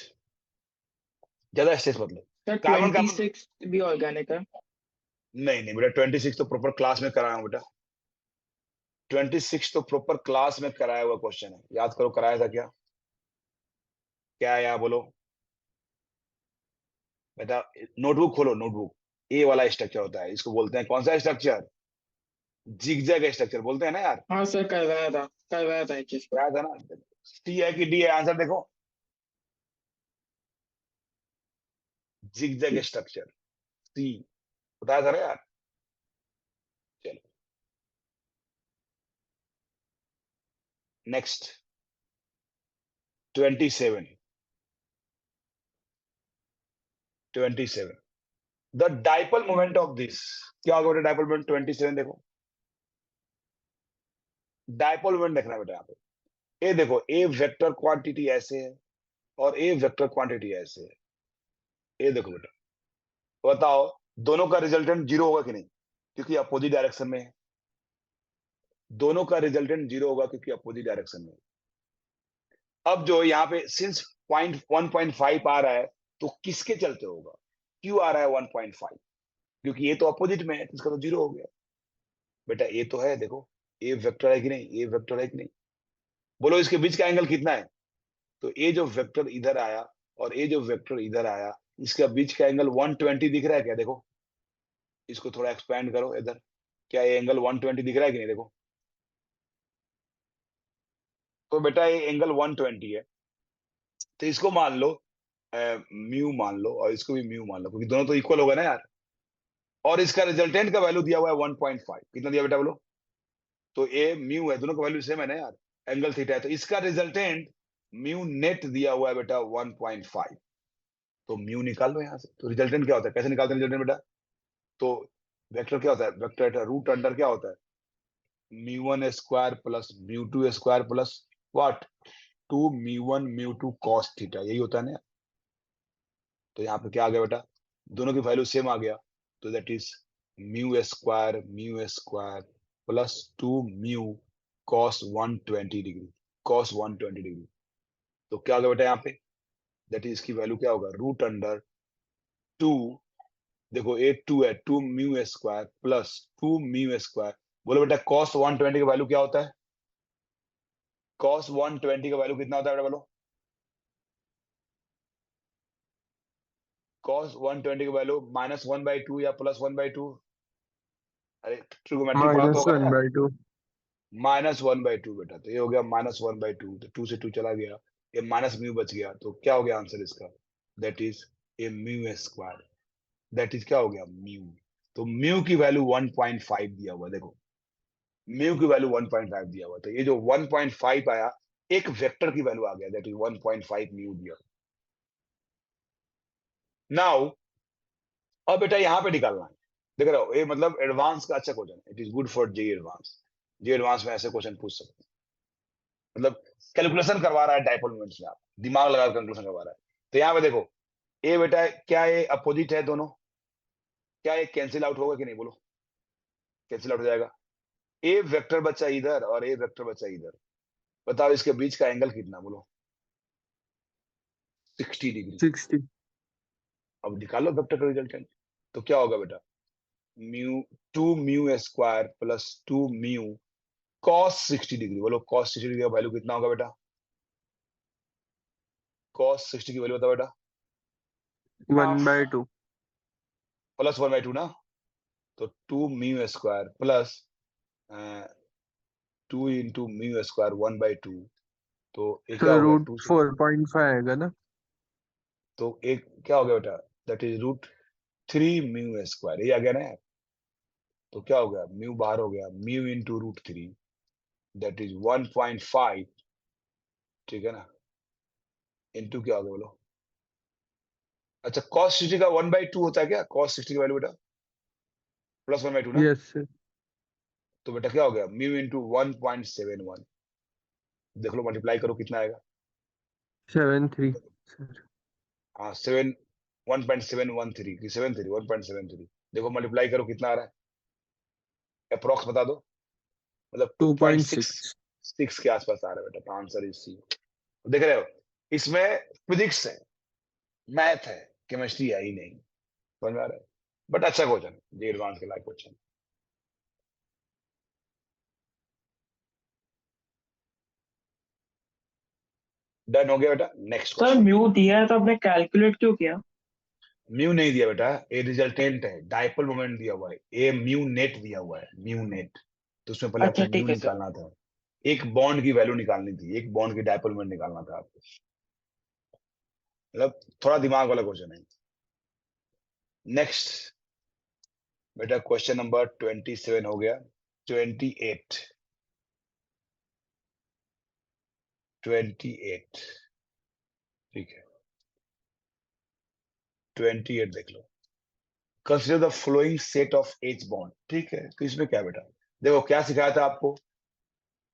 ज्यादा स्ट्रेस मत लो। सर कार्बन कार्बन 26 भी ऑर्गेनिक है। नहीं नहीं बेटा, 26 तो प्रॉपर क्लास में कराया हूं बेटा, 26 तो प्रॉपर क्लास में कराया हुआ क्वेश्चन है, याद करो कराया था क्या, क्या है यहाँ बोलो बेटा, नोटबुक खोलो, नोटबुक, ए वाला स्ट्रक्चर होता है, इसको बोलते हैं कौन सा स्ट्रक्चर, जिगजैग स्ट्रक्चर बोलते हैं ना यार, हाँ सर, करवाया था एक चीज को। कराया था ना। सी है कि डी है, आंसर देखो, जिगजैग स्ट्रक्चर, सी, बताया था ना यार। चलो next, 27, 27, the dipole moment of this, क्या होगा बेटा डाइपोल मोमेंट 27, देखो डाइपोल मोमेंट देखना बेटा यहाँ पे, ए देखो ए वेक्टर क्वांटिटी ऐसे है और ए वेक्टर क्वांटिटी ऐसे है, ये देखो बेटा, बताओ दोनों का रिजल्टेंट जीरो होगा कि नहीं, क्योंकि अपोजिट डायरेक्शन में है, दोनों का रिजल्टेंट जीरो होगा क्योंकि अपोजिट डायरेक्शन में है। अब जो यहाँ पे सिंस पॉइंट 1.5 आ रहा है तो किसके चलते होगा? क्यों आ रहा है 1.5? क्योंकि ये तो अपोजिट में है, तो इसका तो 0 हो गया बेटा। ये तो है, देखो ये वेक्टर है कि नहीं, ये वेक्टर है कि नहीं, बोलो इसके बीच का एंगल कितना है? तो ये जो वेक्टर इधर आया और ये जो वेक्टर इधर आया, इसका बीच का एंगल 120 दिख रहा है क्या? देखो इसको थोड़ा एक्सपेंड करो इधर, क्या ये एंगल 120 दिख रहा है कि नहीं? देखो तो बेटा ये एंगल 120 है, तो इसको मान लो म्यू मान लो और इसको भी म्यू मान लो, क्योंकि दोनों तो इक्वल होगा ना यार। और इसका रिजल्टेंट का वैल्यू दिया हुआ है 1.5, कितना दिया बेटा बोलो? तो ए म्यू है, दोनों का वैल्यू सेम है ना यार, एंगल थीटा है, तो इसका रिजल्टेंट म्यू नेट दिया हुआ है बेटा 1.5। तो म्यू निकाल लो यहाँ से। तो रिजल्टेंट क्या होता है, कैसे निकालते हैं रिजल्टेंट बेटा? तो वेक्टर क्या होता है, वेक्टर रूट अंडर क्या होता है, mu square plus mu square plus what 2 mu mu cos theta, यही होता है ना। तो यहाँ पे क्या आ गया बेटा, दोनों की वैल्यू सेम आ गया, तो that is mu square plus 2 mu cos 120 degree, cos 120 degree. तो क्या आ गया बेटा यहाँ पे, दैट इज इसकी वैल्यू क्या होगा, रूट अंडर 2, देखो ये 2 है, 2 mu square plus 2 mu square. बोलो बेटा कॉस 120 का वैल्यू क्या होता है, कॉस 120 का वैल्यू कितना होता है बेटा बोलो? कॉस 120 का वैल्यू -1/2 या +1/2? अरे ट्रिगोमेट्रिक पढ़ा तो होगा ना यार। -1/2। -1/2 बेटा, तो ये हो गया -1/2, तो 2 से 2 चला गया, ये माइनस म्यू बच गया, तो क्या हो गया आंसर इसका, that is a mu square, that is क्या हो गया म्यू। तो म्यू की वैल्यू 1.5 दिया हुआ, देखो म्यू की वैल्यू 1.5 दिया हुआ, तो ये जो 1.5 आया एक वेक्टर की वैल्यू आ गया, दैट इज 1.5 म्यू दिया। नाउ अब बेटा यहाँ पे निकालना है, देख रहे हो ये मतलब एडवांस का अच्छा क्वेश्चन है, it is good for J advance. J advance में ऐसे क्वेश्चन पूछ सकते हैं, मतलब कैलकुलेशन करवा रहा है डाइपोल मोमेंट्स में, आप दिमाग लगा कैलकुलेशन करवा रहा है। तो यहाँ पे देखो ये बेटा क्या ये अपोजिट है दोनों, क्या ये कैंसिल आउट होगा कि नहीं, बोलो कैंसिल आउट हो जाएगा। ए वेक्टर बच्चा इधर और ए वेक्टर बच्चा इधर, बताओ इसके बीच का एंगल कितना, बोलो 60 डिग्री। 60। अब निकालो वेक्टर का रिजल्टेंट, तो क्या होगा बेटा, mu 2 mu square plus 2 mu cos 60 degree, बोलो कॉस 60 डिग्री का वैल्यू कितना होगा बेटा, कॉस 60 की वैल्यू बताओ बेटा, 1/2। +1/2 ना, तो 2 mu square plus 2 into mu square 1/2, तो ये क्या तो हो गया रूट 2 से, 4.5 आएगा ना। तो एक क्या हो गया बेटा, दैट इज √3 म्यू स्क्वायर, ये आ गया ना यार। तो क्या हो गया, म्यू बाहर हो गया, म्यू इंटू √3 दैट इज 1.5, ठीक है ना, इंटू क्या हो गया बोलो, अच्छा cos 60 का 1/2 होता है क्या, cos 60 की वैल्यू बेटा +1/2 ना, यस सर। तो बेटा क्या हो गया म्यू इंटू 1.71, देख लो मल्टीप्लाई करो कितना आएगा, 73 सर। हाँ 1.713 की 73 1.73, देखो मल्टीप्लाई करो कितना आ रहा है, अप्रोक्स बता दो, मतलब 2.6। 2.66 के आसपास आ रहा है बेटा, तो आंसर इज सी। देख रहे हो इसमें फिजिक्स है, मैथ है, केमिस्ट्री है ही नहीं, समझ में आ रहा है, बट अच्छा क्वेश्चन, जे एडवांस के लायक क्वेश्चन। डन हो गया बेटा, नेक्स्ट सर क्वेश्चन। म्यू दिया है तो आपने कैलकुलेट क्यों किया? म्यू नहीं दिया बेटा, ए रिजल्टेंट है, डाइपोल मोमेंट दिया हुआ है, ए म्यू नेट दिया हुआ है, म्यू नेट, तो उसमें पहले अच्छा आपको म्यू ठीक है सर। निकालना था, एक बॉन्ड की वैल्यू निकालनी थी, एक बॉन्ड की डाइपोल मोमेंट निकालना था आपको, मतलब थोड़ा दिमाग वाला क्वेश्चन है। नेक्स्ट बेटा क्वेश्चन नंबर 27 हो गया, 28, 28, ठीक है 28 देख लो, consider the following set of H bond, ठीक है, तो इसमें क्या बेटा, देखो क्या सिखाया था आपको,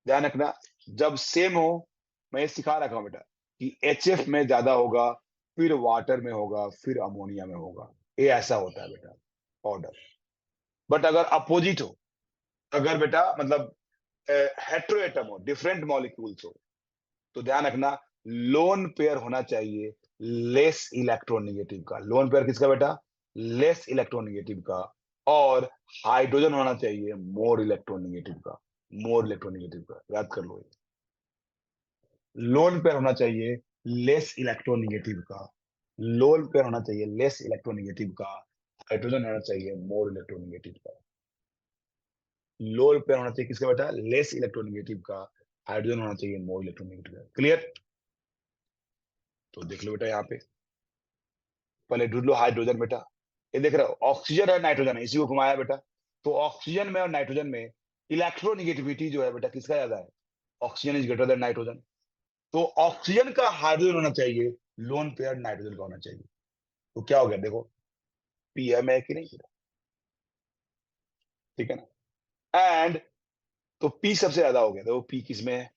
ध्यान रखना, जब सेम हो, मैं ये सिखा रखा हूं बेटा कि HF में ज्यादा होगा, फिर वाटर में होगा, फिर अमोनिया में होगा, ये ऐसा होता है बेटा ऑर्डर। बट अगर अपोजिट हो, अगर बेटा मतलब हेट्रोएटम हो, डिफरेंट मॉलिक्यूल्स हो, तो ध्यान रखना लोन पेयर होना चाहिए, लेस इलेक्ट्रोनेगेटिव का, लोन पेयर किसका बेटा, लेस इलेक्ट्रोनेगेटिव का, और हाइड्रोजन होना चाहिए मोर इलेक्ट्रोनेगेटिव का, मोर इलेक्ट्रोनेगेटिव का, याद कर लो। लोन पेयर होना चाहिए लेस इलेक्ट्रोनेगेटिव का, लोन पेयर होना चाहिए लेस इलेक्ट्रोनेगेटिव का, हाइड्रोजन होना चाहिए मोर इलेक्ट्रोनेगेटिव का। लोन पेयर होना चाहिए किसका बेटा, लेस इलेक्ट्रोनेगेटिव का, हाइड्रोजन होना चाहिए मोर इलेक्ट्रोनेगेटिव का। क्लियर? तो देख लो बेटा यहाँ पे, पहले ढूंढ लो हाइड्रोजन बेटा। ये देख रहे हो ऑक्सीजन और नाइट्रोजन है, इसी को घुमाया बेटा। तो ऑक्सीजन में और नाइट्रोजन में इलेक्ट्रोनेगेटिविटी जो है बेटा किसका ज्यादा है, oxygen is greater then nitrogen. तो ऑक्सीजन का हाइड्रोजन होना चाहिए, लोन पेयर नाइट्रोजन का होना चाहिए। तो क्या हो गया देखो, पीएम है कि नहीं, ठीक है ना। एंड तो पी सबसे ज्यादा हो गया, देखो पी किस में है,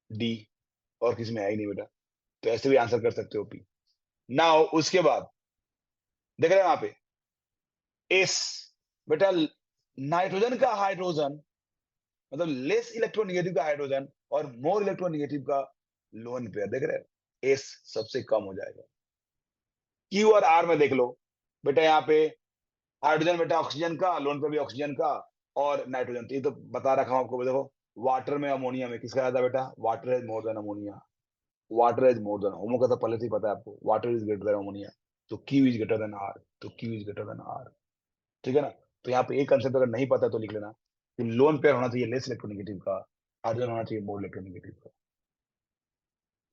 डी, और किस में है ही नहीं बेटा। तो ऐसे भी आंसर कर सकते हो पी। नाउ उसके बाद देख रहे हैं वहां पे एस, बेटा नाइट्रोजन का हाइड्रोजन मतलब लेस इलेक्ट्रोनेगेटिव का हाइड्रोजन और मोर इलेक्ट्रोनेगेटिव का लोन पेयर, देख रहे हैं एस सबसे कम हो जाएगा। क्यू और आर में देख लो बेटा, यहाँ पे हाइड्रोजन बेटा ऑक्सीजन का, लोन पेयर भी ऑक्सीजन का और नाइट्रोजन। तो ये तो बता रखा हूं आपको, देखो वाटर में अमोनिया में किसका ज्यादा बेटा, water is more than ammonia, water is more than homo का तो पहले से ही पता है आपको, water is greater than ammonia. तो Q is greater than R, तो Q is greater than R, ठीक है ना। तो यहाँ पे एक कंसेप्ट अगर नहीं पता तो लिख लेना कि लोन पेयर होना चाहिए लेस इलेक्ट्रोनेगेटिव का, हाइड्रोजन होना चाहिए मोर इलेक्ट्रोनेगेटिव का।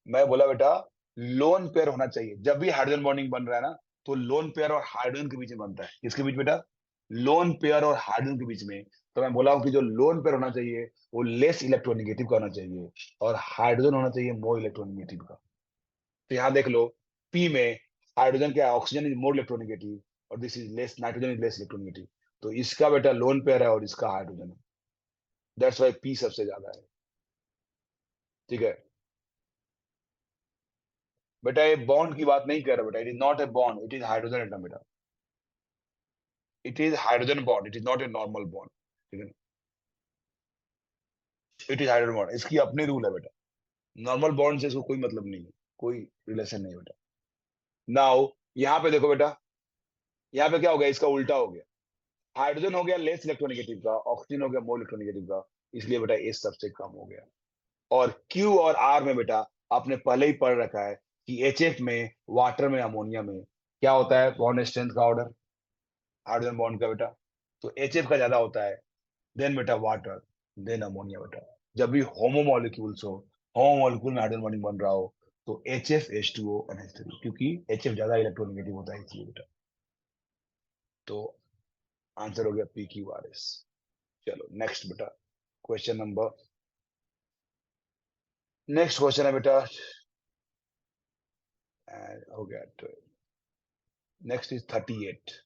मैं बोला बेटा लोन पेयर होना चाहिए, जब भी हाइड्रोजन बॉन्डिंग बन रहा है ना तो लोन पेयर और हाइड्रोजन के बीच में बनता है। किसके बीच बेटा, लोन पेयर और हाइड्रोजन के बीच में। तो मैं बोला हूं कि जो लोन पेयर होना चाहिए वो लेस इलेक्ट्रोनेगेटिव का होना चाहिए और हाइड्रोजन होना चाहिए मोर इलेक्ट्रोनेगेटिव का। तो यहाँ देख लो पी में हाइड्रोजन क्या, ऑक्सीजन इज मोर इलेक्ट्रोनेगेटिव और this is less, nitrogen is less electronegative. तो इसका बेटा लोन पेयर है और इसका हाइड्रोजन है, दैट्स वाई पी सबसे ज्यादा है, ठीक है। बेटा ये बॉन्ड की बात नहीं कर रहा बेटा, it is not a bond, it is hydrogen atom बेटा, it is hydrogen bond, it is not a normal bond, ठीक है। इट इज हाइड्रोजन बॉन्ड, इसकी अपनी रूल है बेटा, नॉर्मल बॉन्ड से इसको कोई मतलब नहीं है, कोई रिलेशन नहीं है बेटा। नाउ यहाँ पे देखो बेटा, यहाँ पे क्या हो गया, इसका उल्टा हो गया, हाइड्रोजन हो गया लेस इलेक्ट्रोनेगेटिव का, ऑक्सीजन हो गया मोर इलेक्ट्रोनेगेटिव का, इसलिए बेटा एस सबसे कम हो गया। और क्यू और आर में बेटा आपने पहले ही पढ़ रखा है कि एच में, वाटर में, अमोनिया में क्या होता है, बॉन्ड स्ट्रेंथ का ऑर्डर हाइड्रोजन बॉन्ड का बेटा। तो एच का ज्यादा होता है, देन बेटा वाटर, देन अमोनिया बेटा। जब भी होमो मॉलिक्यूल्स हो, होमो मॉलिक्यूल में हाइड्रोजन बॉन्डिंग बन रहा हो तो HF H2O NH3, क्योंकि HF ज्यादा इलेक्ट्रोनेगेटिव होता है इसलिए बेटा। तो आंसर हो गया PQRS। चलो नेक्स्ट बेटा, क्वेश्चन नंबर, नेक्स्ट क्वेश्चन है बेटा, हो गया। नेक्स्ट इज 38,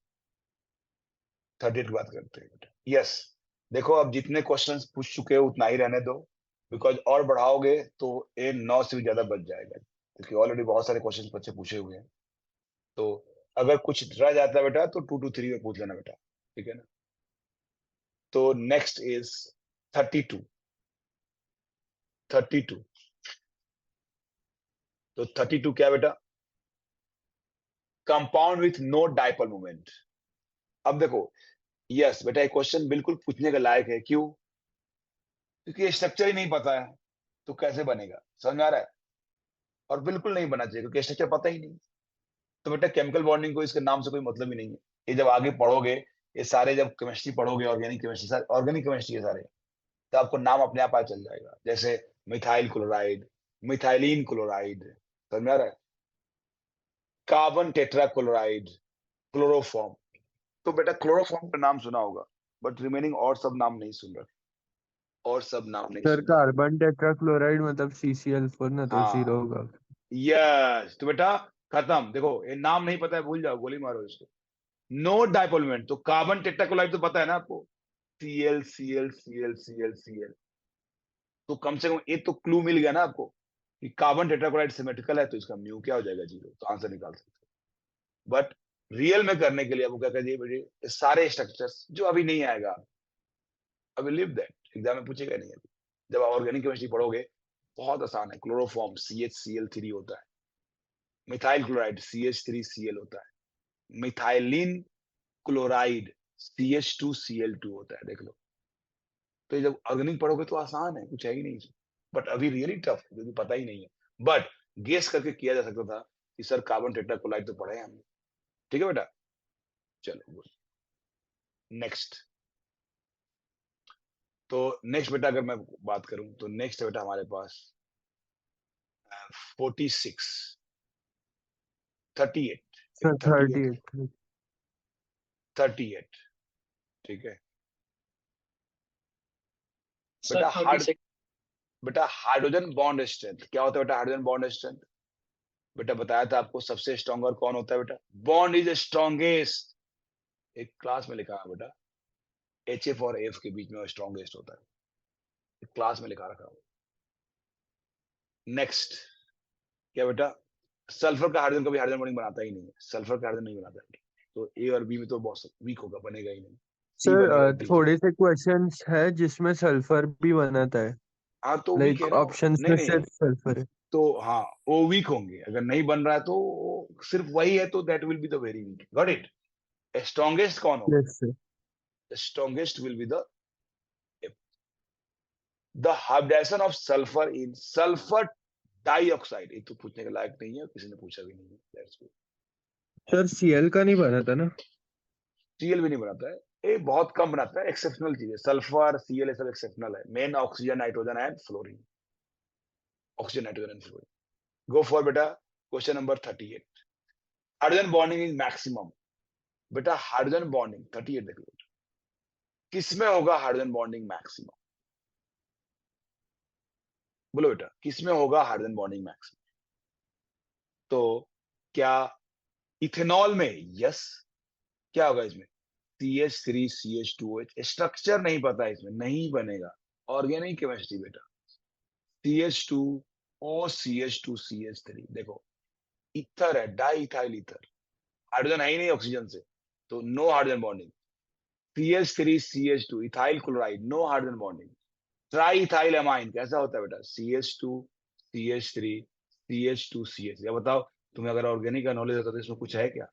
38 की बात करते हैं बेटा। यस, देखो अब जितने क्वेश्चंस पूछ चुके हो उतना ही रहने दो, बिकॉज और बढ़ाओगे तो ये 9 से भी ज्यादा बच जाएगा, क्योंकि ऑलरेडी बहुत सारे क्वेश्चन बच्चे पूछे हुए हैं। तो अगर कुछ रह जाता है बेटा तो 2 to 3 में पूछ लेना बेटा, ठीक है ना। तो नेक्स्ट इज 32, 32। तो 32 क्या बेटा, compound with no dipole moment. अब देखो यस बेटा ये क्वेश्चन बिल्कुल पूछने के लायक है, क्यों, क्योंकि ये स्ट्रक्चर ही नहीं पता है तो कैसे बनेगा, समझ में आ रहा है। और बिल्कुल नहीं बना चाहिए क्योंकि स्ट्रक्चर पता ही नहीं। तो बेटा केमिकल बॉन्डिंग को इसके नाम से कोई मतलब ही नहीं है। ये जब आगे पढ़ोगे, ये सारे जब केमिस्ट्री पढ़ोगे, ऑर्गेनिक केमिस्ट्री, सारे ऑर्गेनिक केमिस्ट्री है सारे, तो आपको नाम अपने आप आ चल जाएगा, जैसे मिथाइल क्लोराइड, मिथाइलिन क्लोराइड, समझ में आ रहा है, कार्बन टेट्रा क्लोराइड, क्लोरोफॉर्म। तो बेटा क्लोरोफॉर्म का नाम सुना होगा, बट रिमेनिंग और सब नाम नहीं सुन रहे, और सब नाम नहीं सर सुन रहे। कार्बन टेट्राक्लोराइड मतलब CCl4 ना, तो जीरो हाँ होगा। यस, तो बेटा खत्म, देखो ये नाम नहीं पता है भूल जाओ, गोली मारो इसको। नो डाइपोलमेंट, तो कार्बन टेट्राक्लोराइड तो पता है ना आपको, Cl, तो कम से कम एक तो क्लू मिल गया ना आपको कि कार्बन टेट्राक्लोराइड सिमेट्रिकल है, तो इसका म्यू क्या हो जाएगा, 0, तो आंसर निकाल सकते हैं। बट रियल में करने के लिए आपको क्या करिए बेटे, ये सारे स्ट्रक्चर्स जो अभी नहीं आएगा, अभी लिव दैट, एग्जाम में पूछेगा नहीं अभी। जब आप ऑर्गेनिक केमिस्ट्री पढ़ोगे बहुत आसान है, क्लोरोफॉर्म CHCl3 होता है, मिथाइल क्लोराइड CH3Cl होता है। मिथाइलिन क्लोराइड CH2Cl2 होता है, देख लो। तो ये जब ऑर्गेनिक पढ़ोगे तो आसान है, कुछ है ही नहीं, बट अभी रियली टफ, क्योंकि पता ही नहीं है, बट गेस करके किया जा सकता था कि सर कार्बन टेट्राक्लोराइड तो पढ़े हैं हमने। ठीक है बेटा, चलो नेक्स्ट। तो नेक्स्ट बेटा अगर मैं बात करूं तो नेक्स्ट बेटा हमारे पास 46 38 सर 38 38। 38 ठीक है सर बेटा। 36। बेटा हाइड्रोजन बॉन्ड स्ट्रेंथ क्या होता है बेटा? हाइड्रोजन बॉन्ड स्ट्रेंथ बेटा बताया था आपको, सबसे स्ट्रॉन्गर कौन होता है बेटा? Bond is strongest. एक क्लास में लिखा है बेटा, HF और F के बीच में स्ट्रॉन्गेस्ट होता है, एक क्लास में लिखा रखा है। नेक्स्ट क्या बेटा? सल्फर का हाइड्रोजन कभी हाइड्रोजन बॉन्डिंग बनाता ही नहीं है, सल्फर का हाइड्रोजन नहीं बनाता है, तो A और B में तो बहुत वीक होगा, बनेगा ही नहीं। C बनेगा, सर D थोड़े से क्वेश्चंस है जिसमें सल्फर भी बनाता है, हाँ तो वीक लाइक है ना, ऑप्शंस नहीं में नहीं, सिर्फ सल्फर है। तो हाँ वो वीक होंगे, अगर नहीं बन रहा है तो सिर्फ वही है, तो that will be the very weak. Got it? Strongest कौन होगा? Yes sir. The strongest will be the hybridization of sulfur in sulfur dioxide। ये तो पूछने के लायक नहीं है, किसी ने पूछा भी नहीं है। That's good। सर Cl का नहीं बना था ना? Cl भी नहीं बनाता है, ये बहुत कम बनाता है, एक्सेप्शनल चीज है। सल्फर Cl ये सब एक्सेप्शनल है, main oxygen nitrogen and fluorine, oxygen nitrogen and fluorine. Go for बेटा question number 38। Hydrogen bonding is maximum. बेटा हाइड्रोजन बॉन्डिंग 38 देख लो, किसमें होगा हाइड्रोजन बॉन्डिंग मैक्सिमम? बोलो बेटा किसमें होगा हाइड्रोजन बॉन्डिंग मैक्सिमम? तो क्या इथेनॉल में? यस। क्या होगा इसमें? CH3CH2OH। स्ट्रक्चर नहीं पता है इसमें, नहीं बनेगा। ऑर्गेनिक केमिस्ट्री बेटा, CH2OCH2CH3। देखो इथर है, डाई इथाइल ईथर, हाइड्रोजन है ही नहीं ऑक्सीजन से, तो no hydrogen bonding. CH3CH2 ethyl chloride, no hydrogen bonding. Triethylamine कैसा होता है बेटा? CH2CH3CH2CH। या बताओ, तुम्हें अगर ऑर्गेनिक का नॉलेज होता तो इसमें कुछ है क्या?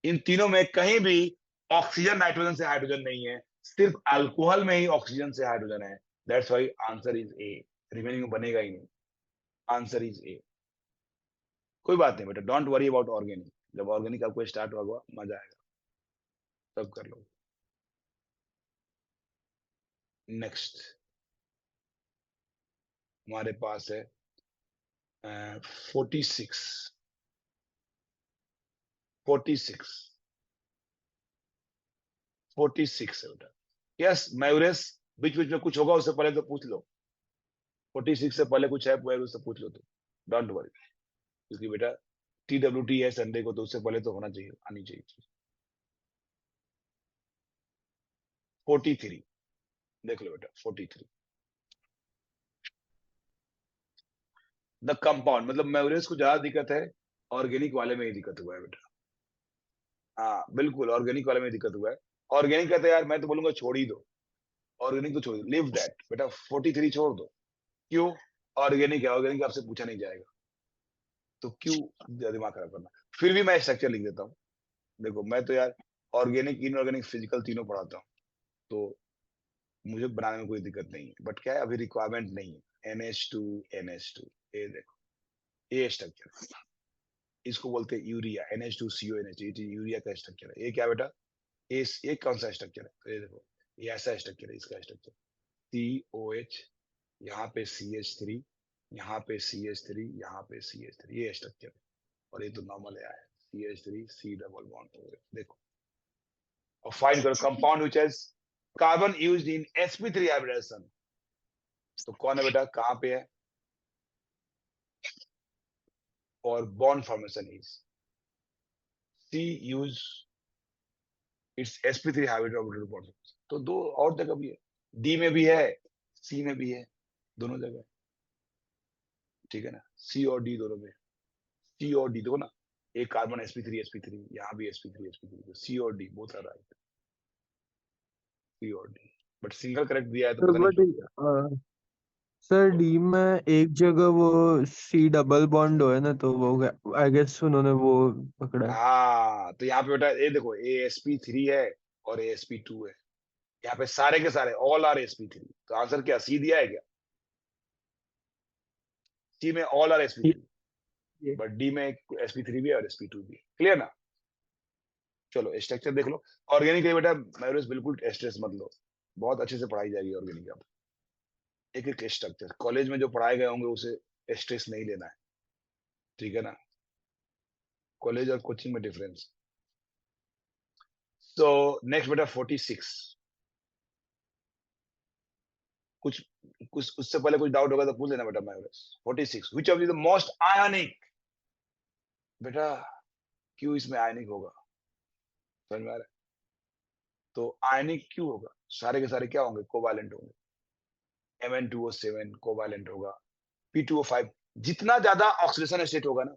इन तीनों में कहीं भी ऑक्सीजन नाइट्रोजन से हाइड्रोजन नहीं है, सिर्फ अल्कोहल में ही ऑक्सीजन से हाइड्रोजन है। That's why answer is a. Remaining में बनेगा ही नहीं, आंसर इज ए। कोई बात नहीं बेटा, डोंट वरी अबाउट ऑर्गेनिक, जब ऑर्गेनिक आपको स्टार्ट होगा मजा आएगा, तब कर लो। नेक्स्ट हमारे पास है 46 46 46 है बेटा। यस मयूरेश, बीच बीच में कुछ होगा उससे पहले तो पूछ लो, 46 से पहले कुछ है उससे पूछ लो, तो डोंट वरी, क्योंकि बेटा TWT है संडे को, तो उससे पहले तो होना चाहिए, आनी चाहिए। 43 देख लो बेटा, 43 द कंपाउंड, मतलब मेवरेज को ज्यादा दिक्कत है, ऑर्गेनिक वाले में ही दिक्कत हुआ है बेटा। हाँ बिल्कुल, ऑर्गेनिक वाले में दिक्कत हुआ है। ऑर्गेनिक कहते हैं यार, मैं तो बोलूंगा छोड़ ही दो, ऑर्गेनिक तो छोड़ दो, लिव दैट बेटा, 43 छोड़ दो। क्यों? ऑर्गेनिक है, ऑर्गेनिक आपसे पूछा नहीं जाएगा, तो क्यों दिमाग खराब करना? फिर भी मैं स्ट्रक्चर लिख देता हूँ। देखो मैं तो यार ऑर्गेनिक इनऑर्गेनिक फिजिकल तीनों पढ़ाता हूँ, तो मुझे बनाने में कोई दिक्कत नहीं है, बट क्या है अभी रिक्वायरमेंट नहीं है। NH2 ये देखो, ये स्ट्रक्चर, इसको बोलते हैं यूरिया, NH2CONH, ये यूरिया का स्ट्रक्चर है। ये क्या बेटा? ये कौन सा स्ट्रक्चर है? तो ये देखो, ये ऐसा स्ट्रक्चर है, इसका स्ट्रक्चर COH, यहाँ पे CH3, यहाँ पे CH3, यहाँ पे CH3, ये स्ट्रक्चर है। और ये तो नॉर्मल है CH3 C डबल बॉन्ड। देखो और फाइंड करो compound which has carbon used in sp3 hybridization. तो कौन है बेटा, कहां पे है? और bond formation is C use its sp3 hybrid bond. तो दो और जगह भी है, D में भी है, C में भी है, दोनों जगह। ठीक है ना, C और D दोनों में, C और D दो ना, एक कार्बन sp3 यहाँ भी sp3 तो C और D both are right, C और D। बट सिंगल करेक्ट दिया है तो सर पता नहीं बट क्यों। सर डी में एक जगह वो सी डबल बॉन्ड हो है ना, तो वो आई गेस उन्होंने वो पकड़ा है। हाँ, तो यहाँ पे बेटा ये देखो AsP3 है और AsP2 है। यहाँ पे सारे के सारे ऑल आर sp3, तो आंसर क्या सी दिया है क्या? सी में ऑल आर sp3, ये बट डी में sp3 भी है और sp2 भी है। क्लियर ना? चलो स्ट्रक्चर देख लो। ऑर्गेनिक है बेटा, मयूरेश बिल्कुल स्ट्रेस मत लो, बहुत अच्छे से पढ़ाई जाएगी ऑर्गेनिक। अब एक एक स्ट्रक्चर कॉलेज में जो पढ़ाए गए होंगे उसे स्ट्रेस नहीं लेना है, ठीक है ना? कॉलेज और कोचिंग में डिफरेंस। तो नेक्स्ट बेटा 46। कुछ कुछ उससे पहले कुछ डाउट होगा तो पूछ लेना बेटा Mayuresh. 46, which of the most ionic, बेटा क्यों इसमें आयनिक होगा, समझ में आ रहा है? तो आयनिक क्यों होगा? सारे के सारे क्या होंगे? कोवैलेंट होंगे। Mn2O7 कोवैलेंट होगा, P2O5, जितना ज्यादा ऑक्सीडेशन स्टेट होगा ना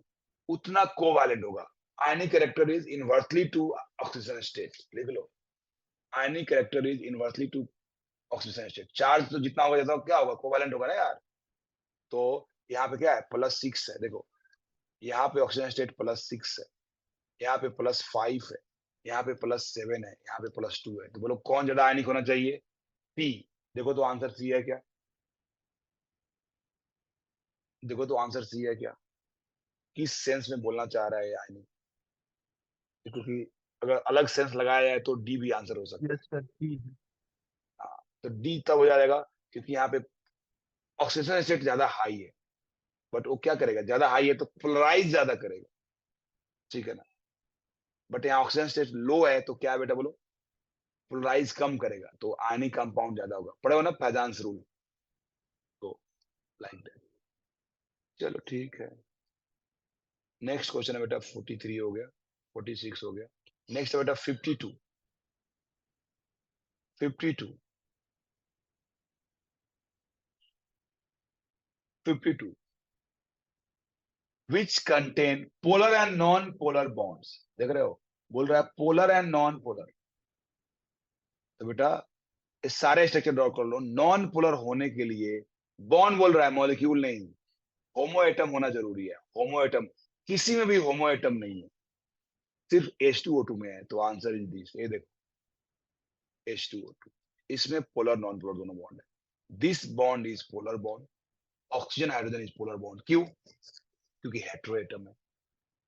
उतना कोवैलेंट होगा। Ionic character is inversely to oxidation state, लिख लो। Ionic character is inversely to oxidation state. Charge तो जितना होगा ज्यादा क्या होगा? कोवैलेंट होगा ना यार। तो यहाँ पे क्या है? +6 है, देखो यहाँ पे ऑक्सीजन स्टेट +6 है, यहाँ पे +5 है, यहाँ पे +7 है, यहाँ पे +2 है। तो बोलो कौन ज्यादा आयनिक होना चाहिए? पी। देखो तो आंसर सी है क्या? देखो तो आंसर सी है क्या? किस सेंस में बोलना चाह रहा है ये आयनिक? क्योंकि अगर अलग सेंस लगाया जाए तो डी भी आंसर हो सकता है। यस सर डी है। हाँ, तो डी तब हो जाएगा क्योंकि यहाँ पे ऑक्सीजन स्टेट ज्यादा हाई है, बट वो क्या करेगा? ज्यादा हाई है तो पोलराइज ज्यादा करेगा, ठीक है ना? बट यहाँ ऑक्सीजन स्टेट लो है तो क्या है बेटा बोलो? पोलराइज कम करेगा, तो आयनिक कंपाउंड ज्यादा होगा। पढ़े हो ना फैजांस रूल? तो लाइक दैट। चलो ठीक है। नेक्स्ट क्वेश्चन है बेटा 43 हो गया, 46 हो गया। नेक्स्ट है बेटा 52। 52 52 which contain polar and non-polar bonds। देख रहे हो, बोल रहा है पोलर एंड नॉन पोलर। तो बेटा ये सारे स्ट्रक्चर ड्रॉ कर लो। नॉन पोलर होने के लिए बॉन्ड बोल रहा है, मॉलिक्यूल नहीं, होमो एटम होना जरूरी है। होमो एटम, किसी में भी होमो एटम नहीं है, सिर्फ H2O2 में है। तो आंसर इज दिस, ये देखो H2O2, इसमें पोलर नॉन पोलर दोनों बॉन्ड है। This bond is polar bond, oxygen hydrogen is polar bond. क्यों? क्योंकि हेटेरो एटम है।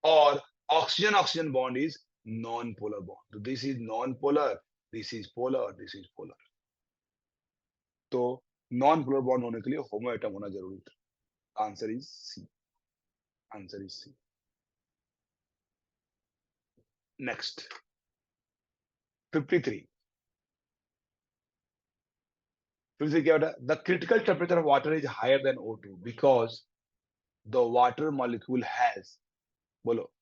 और oxygen oxygen bond is non polar bond. तो this is non polar, this is polar, this is polar. तो नॉन पोलर बॉन्ड होने के लिए होमो एटम होना जरूरी था। Answer is C, answer is C. Next 53। 53 क्या बेटा? The critical temperature of water is higher than O2 because the water molecule has, बोलो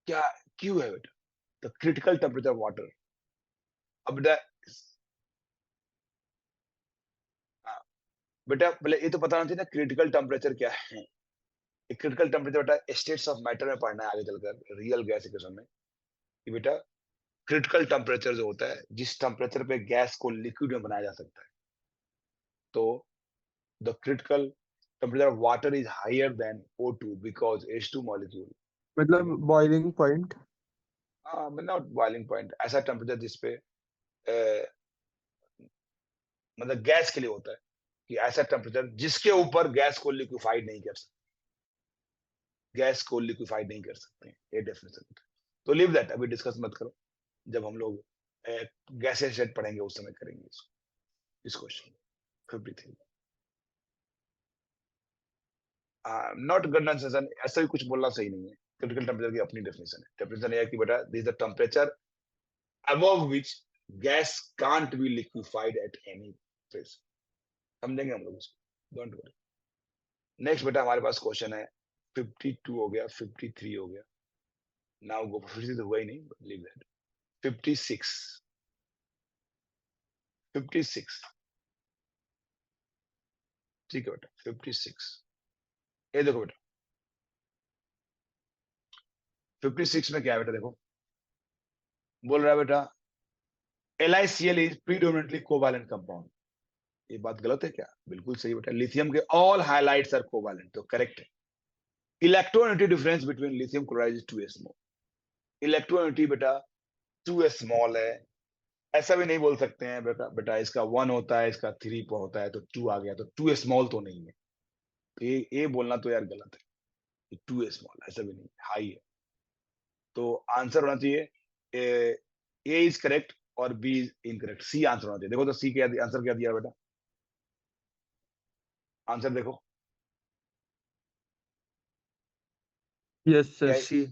क्या, क्यों है बेटा the critical temperature of water? अब बेटा बेटा पहले ये तो पता होना चाहिए ना क्रिटिकल टेम्परेचर क्या है। क्रिटिकल टेम्परेचर बेटा स्टेट्स ऑफ मैटर में पढ़ना है आगे चलकर रियल गैस इक्वेशन में, कि बेटा क्रिटिकल टेम्परेचर जो होता है जिस टेम्परेचर पे गैस को लिक्विड में बनाया जा सकता है, तो the critical temperature of water is higher than O2 because H2 molecule, ठीक है। मतलब बॉइलिंग पॉइंट। हाँ, नॉट बॉइलिंग पॉइंट, ऐसा टेम्परेचर जिसपे मतलब गैस के लिए होता है, कि ऐसा टेम्परेचर जिसके ऊपर गैस को लिक्विफाइड नहीं कर सकते, गैस को लिक्विफाइड नहीं कर सकते, ये डेफिनेशन। तो लीव दैट, अभी डिस्कस मत करो, जब हम लोग गैसेस स्टेट पढ़ेंगे उस समय करेंगे इसको, इस क्वेश्चन 53। नॉट गुड सेशन, ऐसा भी कुछ बोलना सही नहीं है। क्रिटिकल टेम्परेचर की अपनी डेफिनेशन है। डेफिनेशन है कि बेटा this the temperature above which gas can't be liquefied at any phase। समझेंगे हम लोग इसको, डोंट वरी। नेक्स्ट बेटा हमारे पास क्वेश्चन है 52 हो गया, 53 हो गया। नाउ गो 53 तो हुआ ही नहीं, लीव दैट। 56, 56, ठीक है बेटा 56। ये देखो बेटा 56 में क्या है बेटा, देखो बोल रहा है बेटा LiCl is predominantly covalent compound. ये बात गलत है क्या? बिल्कुल सही बेटा। लिथियम के ऑल हाइलाइट्स आर कोवैलेंट, तो करेक्ट है। Electronegative difference between lithium chloride is 2s small. Electronegative बेटा 2s स्मॉल है, ऐसा भी नहीं बोल सकते हैं बेटा इसका 1 होता है, इसका 3 होता है तो 2 आ गया, तो 2s स्मॉल तो नहीं है। तो ये बोलना तो यार गलत है, 2s स्मॉल ऐसा भी नहीं, हाई है। तो आंसर होना चाहिए ए इज करेक्ट और B is incorrect, C answer होना चाहिए। देखो तो सी क्या आंसर क्या दिया बेटा, आंसर देखो यस सर क्या है? सी।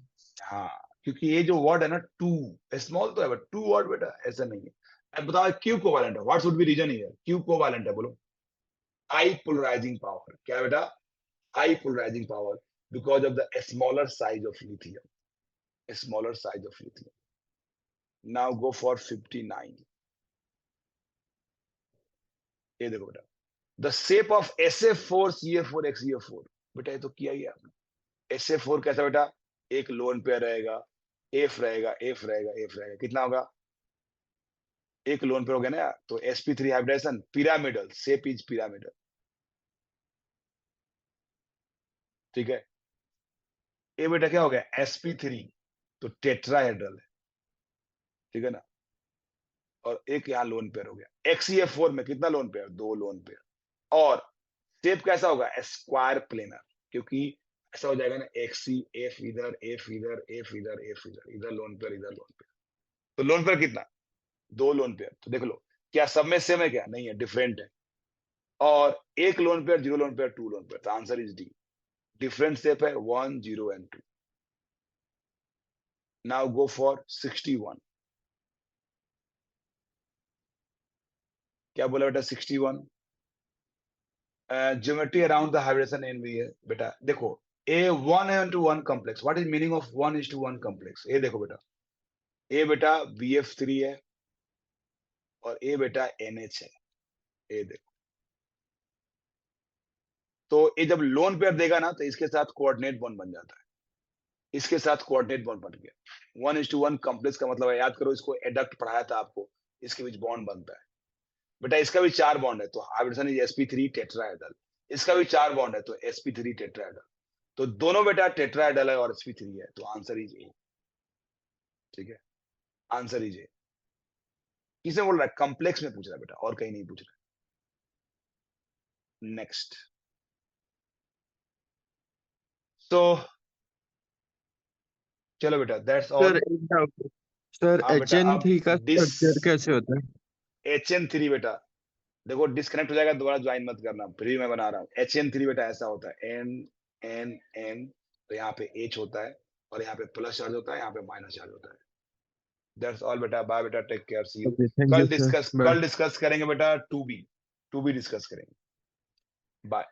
हाँ, क्योंकि ये जो वर्ड है ना टू, स्मॉल तो है बट टू वर्ड बेटा ऐसा नहीं है। अब बताओ क्यों कोवैलेंट है, what should be reason here, क्यों कोवैलेंट है बोलो? हाई पोलराइजिंग पावर, क्या बेटा? High polarizing power because of the smaller size of lithium, smaller size of lithium. Now go for 59. ये देखो बेटा, the shape of SF4CF4XCF4, बेटा ये तो किया ही आपने। SF4 कैसा बेटा? एक लोन पेयर रहेगा, F रहेगा, F रहेगा, F रहेगा, कितना होगा? एक लोन पेयर हो गया ना, तो sp3 hybridization, pyramidal, shape is pyramidal, ठीक है। ये बेटा क्या हो गया? sp3, तो टेट्राहेड्रल है, ठीक है ना। और एक यहाँ लोन पेयर हो गया। XCF4 में कितना लोन पेयर? 2 lone pair. और शेप कैसा होगा? स्क्वायर प्लेनर, क्योंकि ऐसा हो जाएगा ना, XC, F इधर, F इधर, F इधर, F इधर, इधर लोन पेयर, इधर लोन पेयर। तो लोन पेयर कितना? 2 लोन पेयर। तो देख लो क्या सब में सेम है? क्या नहीं है, डिफरेंट है। और एक lone pair, 0 lone pair, 2 lone pair, तो answer is D. Different shape है 1, 0 एंड 2। Now go for 61। क्या बोला बेटा? 61 ज्योमेट्री अराउंड द हाइब्रिडेशन एनवी है बेटा। देखो a 1:1 complex, what is meaning of 1:1 complex? ये देखो बेटा, ए बेटा BF3 है और ए बेटा NH है, ये देखो। तो ये जब लोन पेयर देगा ना, तो इसके साथ कोऑर्डिनेट बॉन्ड बन जाता है, इसके साथ कोऑर्डिनेट बॉन्ड बन गया। 1:1 कॉम्प्लेक्स का मतलब है, याद करो, इसको एडक्ट पढ़ाया था आपको, इसके बीच बॉन्ड बनता है बेटा। इसका भी 4 बॉन्ड है, तो हाइब्रिडेशन इज sp3 टेट्राहेड्रल। इसका भी 4 बॉन्ड है, तो sp3 टेट्राहेड्रल। तो दोनों बेटा टेट्राहेड्रल है और sp3 है, तो आंसर इज ए, ठीक है। Answer is a. किसने बोल रहा है? कॉम्प्लेक्स में पूछ रहा है बेटा, और कहीं नहीं पूछ रहा है। नेक्स्ट, तो चलो बेटा, दैट्स सर ऑल। एक डाउट सर, हाँ बेटा, अब HN3 का स्ट्रक्चर कैसे होता है? HN3 बेटा, देखो डिस्कनेक्ट हो जाएगा, दोबारा ज्वाइन मत करना, फिर मैं बना रहा हूँ। HN3 बेटा ऐसा होता है, N, तो यहाँ पे H होता है, और यहाँ पे प्लस चार्ज होता है, यहाँ पे माइनस चार्ज होता है। दैट्स ऑल बेटा, बाय बेटा, take care, see you. Okay thank you sir, bye. कल डिस्कस करेंगे बेटा 2B डिस्कस करेंगे। बाय।